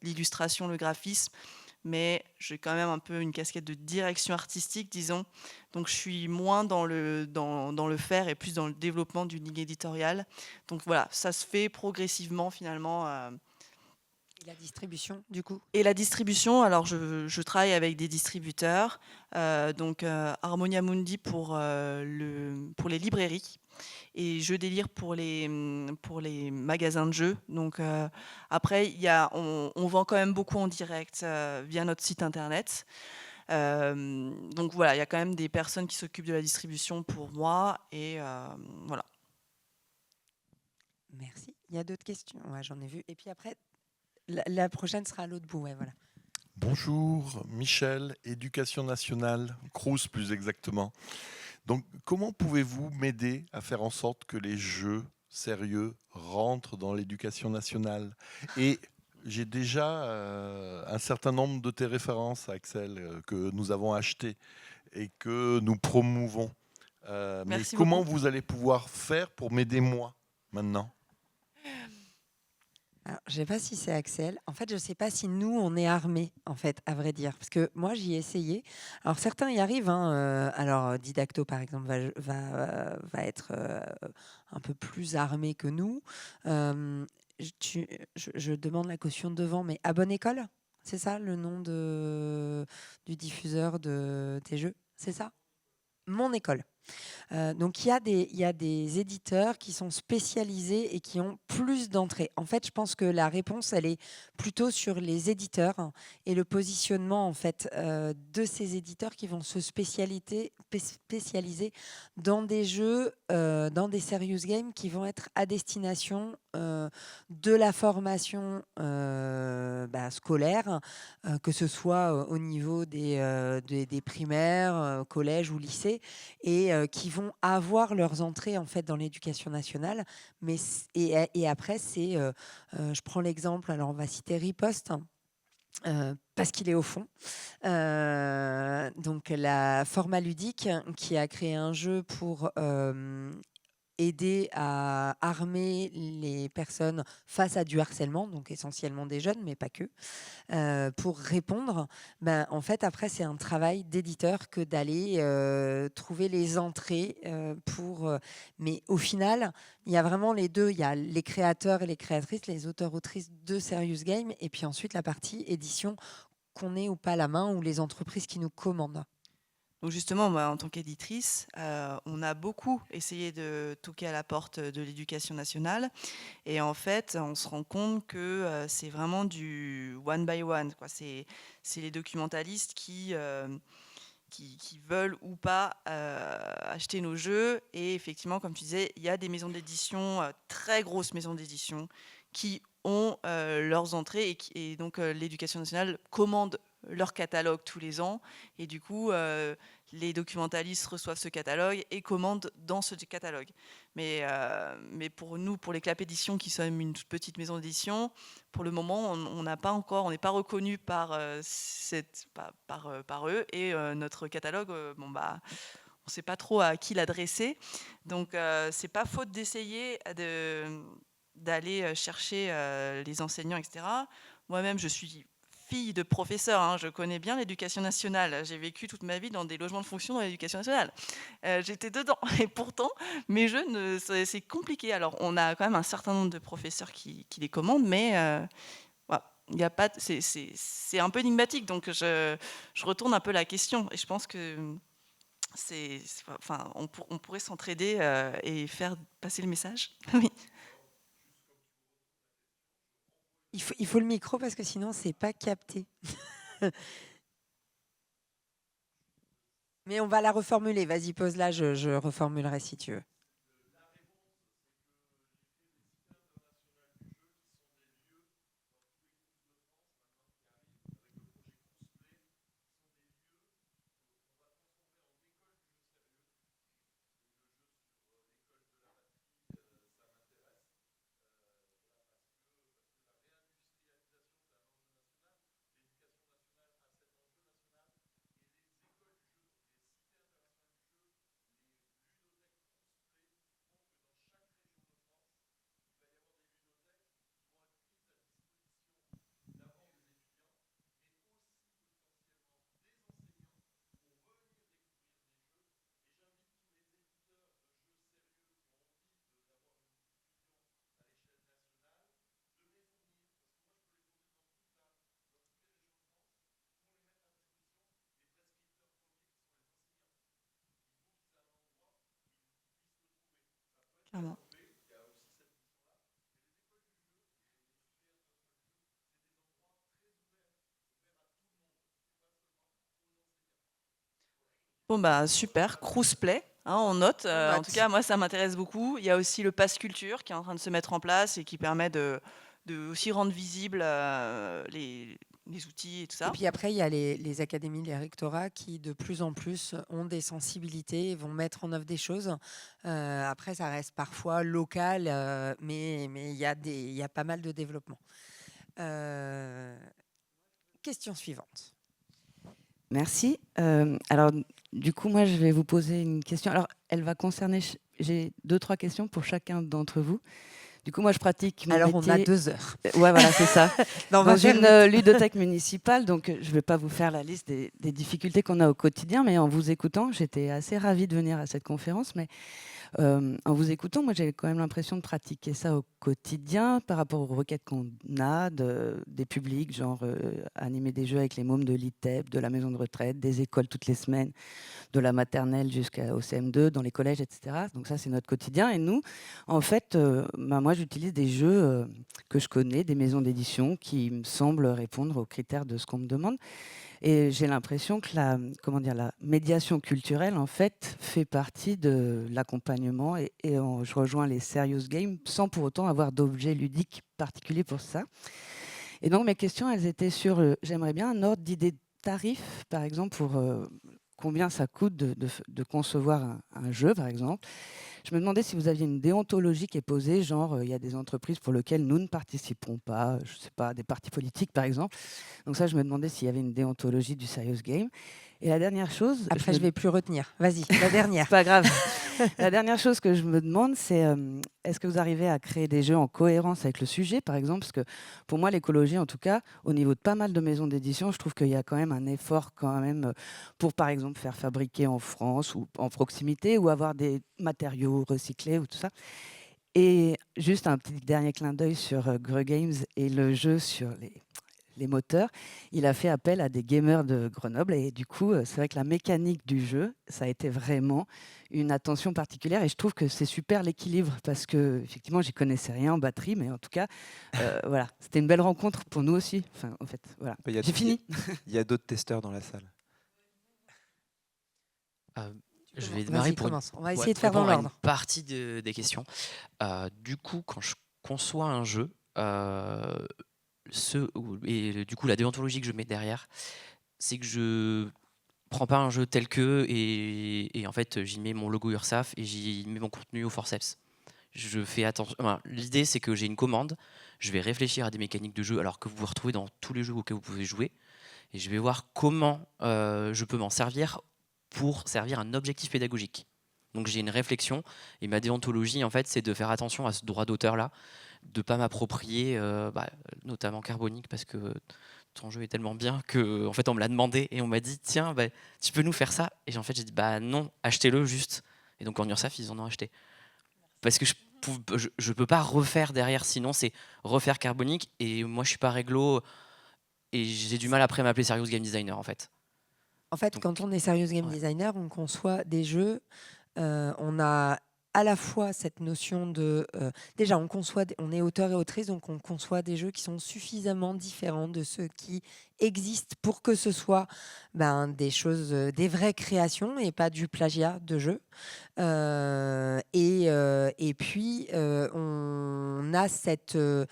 l'illustration, le graphisme, mais j'ai quand même un peu une casquette de direction artistique, disons. Donc je suis moins dans le faire et plus dans le développement d'une ligne éditoriale. Donc voilà, ça se fait progressivement finalement. Et la distribution, du coup? Et la distribution, alors je travaille avec des distributeurs, donc Harmonia Mundi pour les librairies et Jeux Délire pour les magasins de jeux. Donc après, on vend quand même beaucoup en direct via notre site internet. Donc voilà, il y a quand même des personnes qui s'occupent de la distribution pour moi et voilà. Merci. Il y a d'autres questions? Ouais, j'en ai vu. Et puis après, la prochaine sera à l'autre bout. Ouais, voilà. Bonjour, Michel, Éducation nationale, Crous plus exactement. Donc, comment pouvez-vous m'aider à faire en sorte que les jeux sérieux rentrent dans l'éducation nationale? Et j'ai déjà un certain nombre de tes références, Axel, que nous avons achetées et que nous promouvons. Mais Merci comment beaucoup. vous allez pouvoir faire pour m'aider moi maintenant? Alors, je ne sais pas si c'est Axel. En fait, je ne sais pas si nous, on est armés, en fait, à vrai dire. Parce que moi, j'y ai essayé. Alors, certains y arrivent. Hein, alors, Didacto, par exemple, va être un peu plus armé que nous. Je demande la caution devant, mais à bonne école, c'est ça le nom du diffuseur de tes jeux? C'est ça? Mon école. Donc il y a des éditeurs qui sont spécialisés et qui ont plus d'entrées. En fait, je pense que la réponse, elle est plutôt sur les éditeurs et le positionnement en fait de ces éditeurs qui vont se spécialiser dans des jeux, dans des serious games qui vont être à destination de la formation scolaire, que ce soit au niveau des primaires, collèges ou lycées, et qui vont avoir leurs entrées en fait dans l'éducation nationale. Et après, je prends l'exemple, alors on va citer Riposte. Parce qu'il est au fond. Donc la Format Ludique qui a créé un jeu pour aider à armer les personnes face à du harcèlement, donc essentiellement des jeunes, mais pas que, pour répondre. En fait, après, c'est un travail d'éditeur que d'aller trouver les entrées mais au final, il y a vraiment les deux. Il y a les créateurs et les créatrices, les auteurs-autrices de Serious Game, et puis ensuite la partie édition qu'on ait ou pas la main, ou les entreprises qui nous commandent. Donc justement, moi, en tant qu'éditrice, on a beaucoup essayé de toquer à la porte de l'éducation nationale. Et en fait, on se rend compte que c'est vraiment du one by one, quoi. C'est les documentalistes qui veulent ou pas acheter nos jeux. Et effectivement, comme tu disais, il y a des maisons d'édition, très grosses maisons d'édition, qui ont leurs entrées. Et donc, l'éducation nationale commande leur catalogue tous les ans. Et du coup, les documentalistes reçoivent ce catalogue et commandent dans ce catalogue. Mais pour nous, pour les Clap Éditions, qui sommes une toute petite maison d'édition, pour le moment, on n'est pas reconnu par eux. Et notre catalogue, on ne sait pas trop à qui l'adresser. Donc, c'est pas faute d'essayer d'aller chercher les enseignants, etc. Moi-même, je suis fille de professeur, hein, je connais bien l'éducation nationale. J'ai vécu toute ma vie dans des logements de fonction dans l'éducation nationale. J'étais dedans. Et pourtant, mes jeux, c'est compliqué. Alors, on a quand même un certain nombre de professeurs qui les commandent, mais il y a pas, c'est un peu énigmatique. Donc, je retourne un peu la question. Et je pense que on pourrait s'entraider et faire passer le message. Oui. Il faut le micro parce que sinon, c'est pas capté. Mais on va la reformuler. Vas-y, pose-la, je reformulerai si tu veux. Clairement. Bon, super, Cruiseplay, hein, on note. En tout cas, moi, ça m'intéresse beaucoup. Il y a aussi le Pass Culture qui est en train de se mettre en place et qui permet de aussi rendre visible les outils et tout Et ça. puis après, il y a les académies, les rectorats qui de plus en plus ont des sensibilités et vont mettre en œuvre des choses. Après, ça reste parfois local, mais il y a pas mal de développement. Question suivante. Merci. Alors, du coup, moi, je vais vous poser une question. Alors, elle va concerner... J'ai 2-3 questions pour chacun d'entre vous. Du coup, moi, je pratique mon Alors, métier... on a 2 heures. Ouais, voilà, c'est ça. Non, on va Dans faire une vite. ludothèque municipale, donc je ne vais pas vous faire la liste des difficultés qu'on a au quotidien, mais en vous écoutant, j'étais assez ravie de venir à cette conférence. Mais en vous écoutant, moi, j'ai quand même l'impression de pratiquer ça au quotidien par rapport aux requêtes qu'on a des publics, genre animer des jeux avec les mômes de l'ITEP, de la maison de retraite, des écoles toutes les semaines, de la maternelle jusqu'au CM2, dans les collèges, etc. Donc ça, c'est notre quotidien. Et nous, en fait, moi, j'utilise des jeux que je connais, des maisons d'édition qui me semblent répondre aux critères de ce qu'on me demande. Et j'ai l'impression que la médiation culturelle, en fait, fait partie de l'accompagnement. Je rejoins les serious games sans pour autant avoir d'objet ludique particulier pour ça. Et donc, mes questions, elles étaient sur... j'aimerais bien un ordre d'idée de tarif, par exemple, pour combien ça coûte de concevoir un jeu, par exemple. Je me demandais si vous aviez une déontologie qui est posée, genre il y a des entreprises pour lesquelles nous ne participerons pas, je ne sais pas, des partis politiques par exemple. Donc ça, je me demandais s'il y avait une déontologie du serious game. Et la dernière chose... Après, je ne vais plus retenir. Vas-y, la dernière. C'est pas grave. La dernière chose que je me demande, c'est est-ce que vous arrivez à créer des jeux en cohérence avec le sujet, par exemple? Parce que pour moi, l'écologie, en tout cas, au niveau de pas mal de maisons d'édition, je trouve qu'il y a quand même un effort pour, par exemple, faire fabriquer en France ou en proximité ou avoir des matériaux recyclés ou tout ça. Et juste un petit dernier clin d'œil sur Greux Games et le jeu sur les moteurs. Il a fait appel à des gamers de Grenoble et du coup, c'est vrai que la mécanique du jeu, ça a été vraiment une attention particulière et je trouve que c'est super l'équilibre parce que effectivement, j'y connaissais rien en batterie, mais en tout cas, voilà, c'était une belle rencontre pour nous aussi. Enfin, en fait, voilà. J'ai fini. Il y a d'autres testeurs dans la salle. Je vais Vas-y, démarrer pour commence. On va ouais, essayer de faire dans répondre à une l'ordre. partie des questions. Du coup, quand je conçois un jeu, du coup, la déontologie que je mets derrière, c'est que je prends pas un jeu tel que et en fait, j'y mets mon logo URSAF et j'y mets mon contenu au forceps. Je fais attention. Enfin, l'idée, c'est que j'ai une commande, je vais réfléchir à des mécaniques de jeu, alors que vous vous retrouvez dans tous les jeux auxquels vous pouvez jouer, et je vais voir comment je peux m'en servir pour servir un objectif pédagogique. Donc j'ai une réflexion et ma déontologie en fait c'est de faire attention à ce droit d'auteur là, de pas m'approprier notamment Carbonique parce que ton jeu est tellement bien que en fait on me l'a demandé et on m'a dit tiens tu peux nous faire ça et en fait j'ai dit non, achetez-le juste, et donc en URSAF ils en ont acheté parce que je peux pas refaire derrière, sinon c'est refaire Carbonique et moi je suis pas réglo et j'ai du mal après à m'appeler serious game designer en fait. En fait, Donc, quand on est serious game ouais. designer, on conçoit des jeux. On a à la fois cette notion de... déjà, on est auteur et autrice, donc on conçoit des jeux qui sont suffisamment différents de ceux qui existent pour que ce soit des choses, des vraies créations et pas du plagiat de jeux. Et puis, on a ce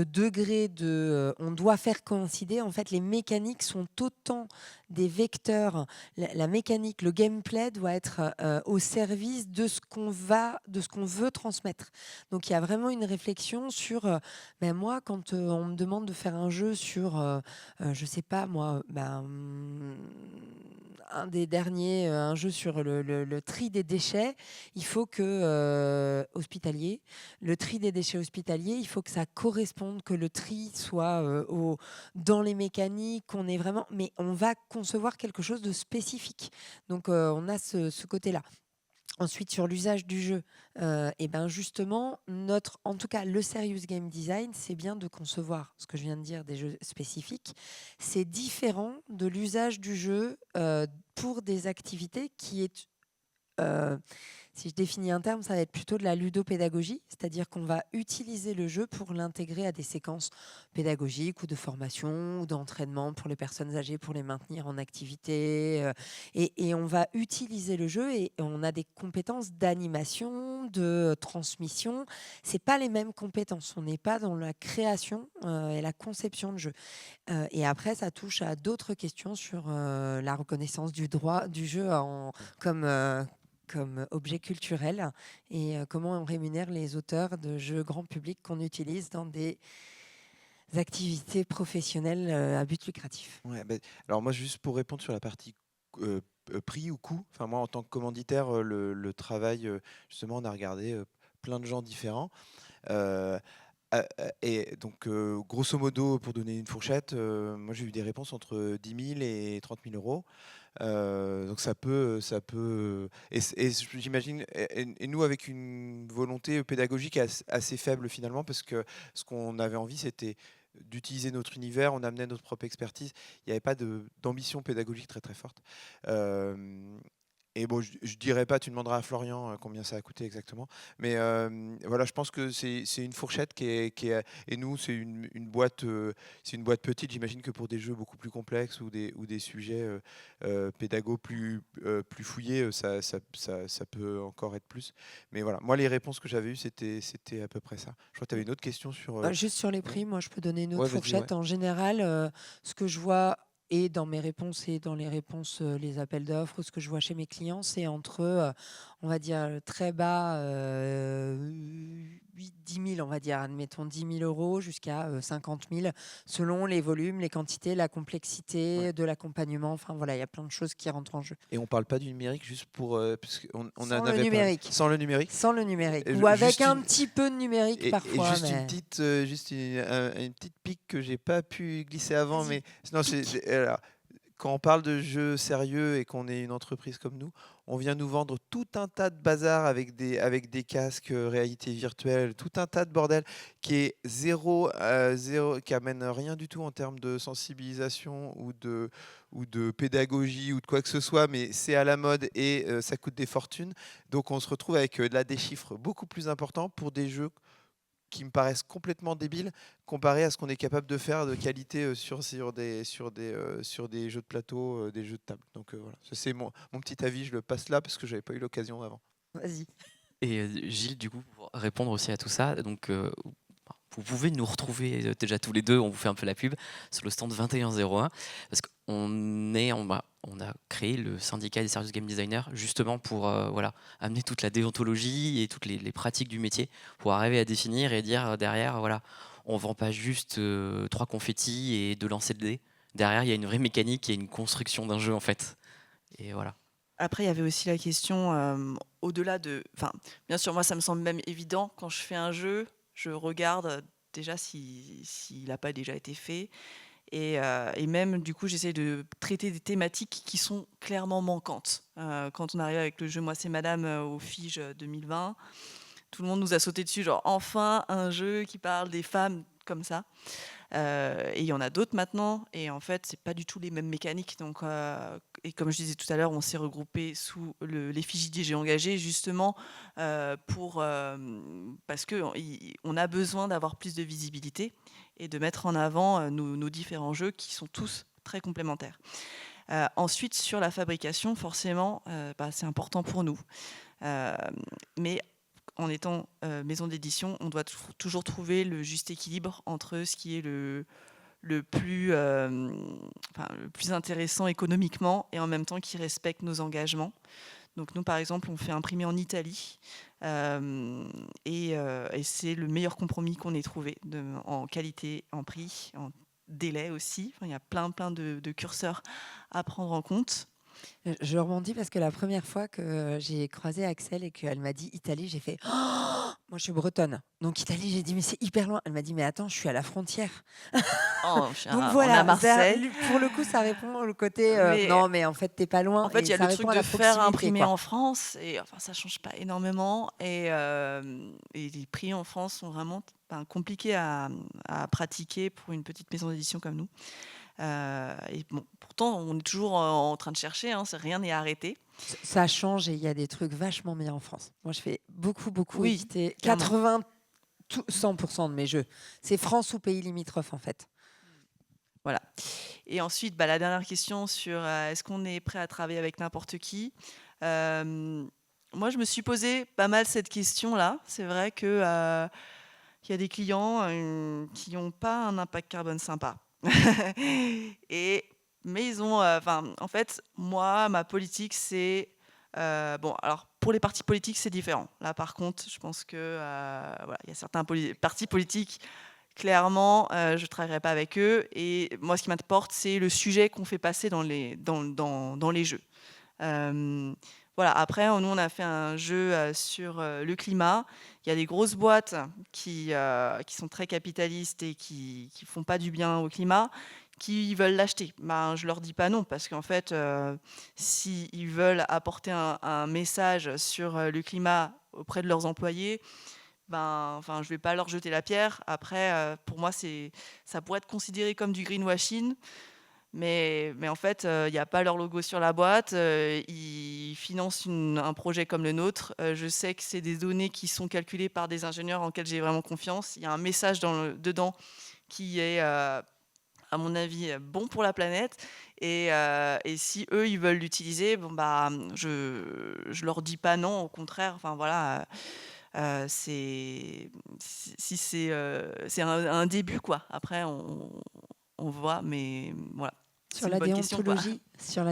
degré de... on doit faire coïncider. En fait, les mécaniques sont autant des vecteurs. La mécanique, le gameplay doit être au service de ce qu'on veut transmettre. Donc, il y a vraiment une réflexion sur... moi, quand on me demande de faire un jeu sur... je sais pas, moi... un des derniers, un jeu sur le tri des déchets, il faut que hospitalier, le tri des déchets hospitaliers, il faut que ça corresponde, que le tri soit dans les mécaniques, qu'on est vraiment, mais on va concevoir quelque chose de spécifique. Donc on a ce côté-là. Ensuite, sur l'usage du jeu, justement, en tout cas, le serious game design, c'est bien de concevoir ce que je viens de dire, des jeux spécifiques. C'est différent de l'usage du jeu pour des activités qui est Si je définis un terme, ça va être plutôt de la ludopédagogie, c'est-à-dire qu'on va utiliser le jeu pour l'intégrer à des séquences pédagogiques ou de formation ou d'entraînement pour les personnes âgées, pour les maintenir en activité. Et on va utiliser le jeu et on a des compétences d'animation, de transmission. C'est pas les mêmes compétences. On n'est pas dans la création et la conception de jeu. Et après, ça touche à d'autres questions sur la reconnaissance du droit du jeu comme objet culturel et comment on rémunère les auteurs de jeux grand public qu'on utilise dans des activités professionnelles à but lucratif. Ouais, alors moi, juste pour répondre sur la partie prix ou coût, enfin moi en tant que commanditaire, le travail, justement, on a regardé plein de gens différents. Et donc, grosso modo, pour donner une fourchette, moi j'ai eu des réponses entre 10 000 et 30 000 euros. Donc ça peut, et j'imagine, et nous avec une volonté pédagogique assez faible finalement, parce que ce qu'on avait envie, c'était d'utiliser notre univers, on amenait notre propre expertise, il n'y avait pas d'ambition pédagogique très très forte. Et bon, je dirais pas, tu demanderas à Florian combien ça a coûté exactement. Mais voilà, je pense que c'est une fourchette et nous, c'est une boîte petite. J'imagine que pour des jeux beaucoup plus complexes ou des sujets pédago plus fouillés, ça peut encore être plus. Mais voilà, moi, les réponses que j'avais eues, c'était à peu près ça. Je crois que tu avais une autre question sur. Juste sur les prix, moi je peux donner une autre Ouais, vas-y, fourchette. ouais. En général, ce que je vois et dans mes réponses et dans les réponses, les appels d'offres, ce que je vois chez mes clients, c'est entre, on va dire, très bas, 10 000, on va dire, admettons 10 000 euros, jusqu'à 50 000, selon les volumes, les quantités, la complexité Ouais. de l'accompagnement. Enfin voilà, il y a plein de choses qui rentrent en jeu. Et on parle pas du numérique juste pour. Parce qu'on on en Sans le avait numérique. Sans le numérique. Sans le numérique. Et Ou avec juste un une- petit peu de numérique Et parfois. juste mais... une petite pique que j'ai pas pu glisser avant, Vas-y, mais non, alors, quand on parle de jeux sérieux et qu'on est une entreprise comme nous, on vient nous vendre tout un tas de bazar avec des casques réalité virtuelle, tout un tas de bordel qui est zéro, qui amène rien du tout en termes de sensibilisation ou de pédagogie ou de quoi que ce soit, mais c'est à la mode et ça coûte des fortunes. Donc on se retrouve avec là des chiffres beaucoup plus importants pour des jeux qui me paraissent complètement débiles comparé à ce qu'on est capable de faire de qualité sur des jeux de plateau, des jeux de table. Donc voilà, ça, c'est mon petit avis, je le passe là parce que j'avais pas eu l'occasion avant. vas-y. Et Gilles, du coup, pour répondre aussi à tout ça, donc vous pouvez nous retrouver déjà tous les deux, on vous fait un peu la pub, sur le stand 2101, parce on a créé le syndicat des serious game designers justement pour voilà, amener toute la déontologie et toutes les pratiques du métier pour arriver à définir et dire derrière, voilà, on vend pas juste 3 confettis et 2 lancers de dés. Derrière, il y a une vraie mécanique, il y a une construction d'un jeu en fait. Et voilà. Après, il y avait aussi la question au-delà de. Enfin, bien sûr, moi, ça me semble même évident quand je fais un jeu, je regarde déjà s'il n'a pas déjà été fait. Et même, du coup, j'essaie de traiter des thématiques qui sont clairement manquantes. Quand on arrive avec le jeu Moi, c'est Madame au FIGE 2020, tout le monde nous a sauté dessus, genre enfin un jeu qui parle des femmes comme ça. Et il y en a d'autres maintenant, et en fait, c'est pas du tout les mêmes mécaniques. Donc, et comme je disais tout à l'heure, on s'est regroupé sous l'effigie des jeux engagés, justement, parce qu'on a besoin d'avoir plus de visibilité et de mettre en avant nos différents jeux qui sont tous très complémentaires. Ensuite, sur la fabrication, forcément, c'est important pour nous. Mais en étant maison d'édition, on doit toujours trouver le juste équilibre entre ce qui est le plus intéressant économiquement et en même temps qui respecte nos engagements. Donc nous, par exemple, on fait imprimer en Italie et c'est le meilleur compromis qu'on ait trouvé en qualité, en prix, en délai aussi. Enfin, il y a plein de curseurs à prendre en compte. Je rebondis parce que la première fois que j'ai croisé Axel et qu'elle m'a dit Italie, j'ai fait oh, moi je suis bretonne. Donc Italie, j'ai dit mais c'est hyper loin. Elle m'a dit mais attends, je suis à la frontière. Donc voilà, à Marseille. pour le coup, ça répond au côté non mais en fait t'es pas loin. En fait, il y a le truc de faire imprimer quoi. en France et enfin ça change pas énormément et les prix en France sont vraiment compliqués à pratiquer pour une petite maison d'édition comme nous. Et bon, pourtant, on est toujours en train de chercher, hein, rien n'est arrêté. Ça change et il y a des trucs vachement meilleurs en France. Moi, je fais beaucoup Oui, éditer clairement. 100% de mes jeux. C'est France ou pays limitrophes, en fait. Voilà. Et ensuite, la dernière question sur est-ce qu'on est prêt à travailler avec n'importe qui. Moi, je me suis posé pas mal cette question-là. C'est vrai que qu'il y a des clients qui n'ont pas un impact carbone sympa. Mais ils ont, en fait, moi, ma politique, c'est bon. Alors, pour les partis politiques, c'est différent. Là, par contre, je pense que voilà, il y a certains partis politiques. Clairement, je ne travaillerai pas avec eux. Et moi, ce qui m'importe, c'est le sujet qu'on fait passer dans les jeux. Voilà. Après, nous, on a fait un jeu sur le climat. Il y a des grosses boîtes qui sont très capitalistes et qui font pas du bien au climat, qui veulent l'acheter. Je leur dis pas non, parce qu'en fait, s'ils veulent apporter un message sur le climat auprès de leurs employés, je vais pas leur jeter la pierre. Après, pour moi, ça pourrait être considéré comme du greenwashing. Mais en fait, il n'y a pas leur logo sur la boîte. Ils financent un projet comme le nôtre. Je sais que c'est des données qui sont calculées par des ingénieurs en lesquels j'ai vraiment confiance. Il y a un message dedans qui est, à mon avis, bon pour la planète. Et si eux, ils veulent l'utiliser, je leur dis pas non. Au contraire, voilà. C'est un début, quoi. Après, on voit, mais voilà. Sur la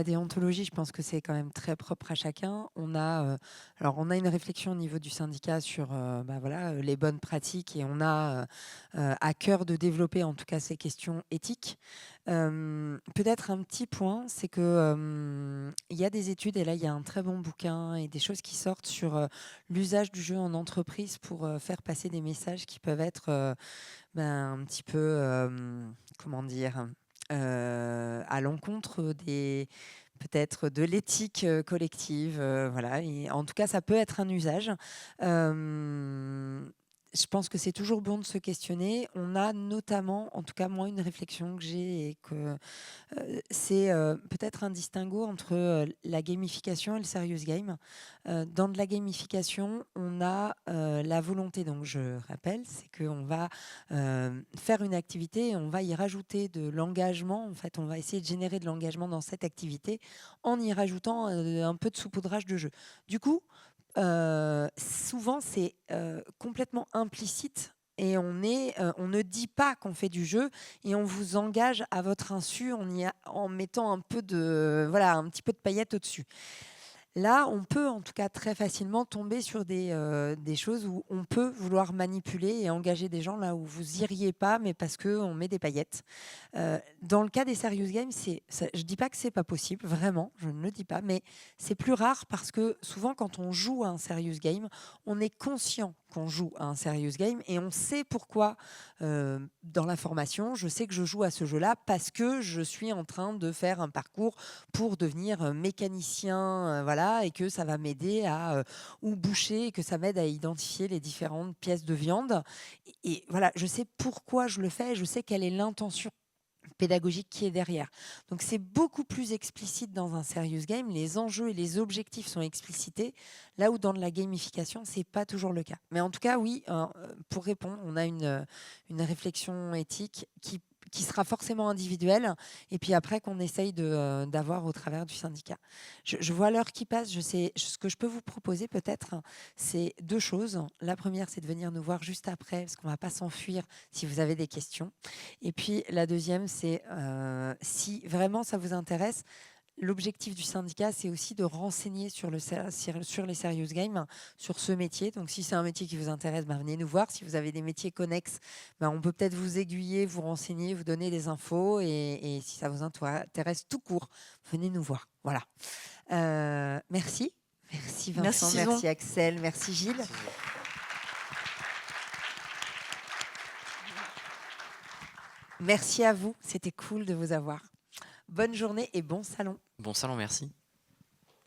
déontologie, je pense que c'est quand même très propre à chacun. On a une réflexion au niveau du syndicat sur les bonnes pratiques et on a à cœur de développer en tout cas ces questions éthiques. Peut-être un petit point, c'est que il y a des études et là il y a un très bon bouquin et des choses qui sortent sur l'usage du jeu en entreprise pour faire passer des messages qui peuvent être un petit peu comment dire à l'encontre peut-être de l'éthique collective, voilà. Et en tout cas, ça peut être un usage. Je pense que c'est toujours bon de se questionner. On a notamment, en tout cas moi, une réflexion que j'ai et que c'est peut-être un distinguo entre la gamification et le serious game. Dans de la gamification, on a la volonté, donc je rappelle, c'est qu'on va faire une activité et on va y rajouter de l'engagement. En fait, on va essayer de générer de l'engagement dans cette activité en y rajoutant un peu de saupoudrage de jeu. Du coup, souvent, c'est complètement implicite et on ne dit pas qu'on fait du jeu et on vous engage à votre insu en mettant un petit peu de paillettes au-dessus. Là, on peut en tout cas très facilement tomber sur des choses où on peut vouloir manipuler et engager des gens là où vous iriez pas, mais parce qu'on met des paillettes. Dans le cas des serious games, je dis pas que c'est pas possible, vraiment, je ne le dis pas, mais c'est plus rare parce que souvent quand on joue à un serious game, on est conscient qu'on joue à un serious game et on sait pourquoi dans la formation, je sais que je joue à ce jeu-là parce que je suis en train de faire un parcours pour devenir mécanicien, voilà, et que ça va m'aider à ou boucher, et que ça m'aide à identifier les différentes pièces de viande. Et voilà, je sais pourquoi je le fais, je sais quelle est l'intention pédagogique qui est derrière. Donc c'est beaucoup plus explicite dans un serious game, les enjeux et les objectifs sont explicités, là où dans de la gamification, c'est pas toujours le cas. Mais en tout cas, oui, pour répondre, on a une réflexion éthique qui sera forcément individuelle, et puis après qu'on essaye d'avoir au travers du syndicat. Je vois l'heure qui passe, je sais, ce que je peux vous proposer peut-être, c'est deux choses. La première, c'est de venir nous voir juste après, parce qu'on ne va pas s'enfuir si vous avez des questions. Et puis la deuxième, c'est si vraiment ça vous intéresse, l'objectif du syndicat, c'est aussi de renseigner sur les serious games, sur ce métier. Donc, si c'est un métier qui vous intéresse, venez nous voir. Si vous avez des métiers connexes, on peut peut-être vous aiguiller, vous renseigner, vous donner des infos. Et si ça vous intéresse tout court, venez nous voir. Voilà. Merci. Merci Vincent, merci Axel, merci Gilles. Merci à vous, c'était cool de vous avoir. Bonne journée et bon salon. Bon salon, merci.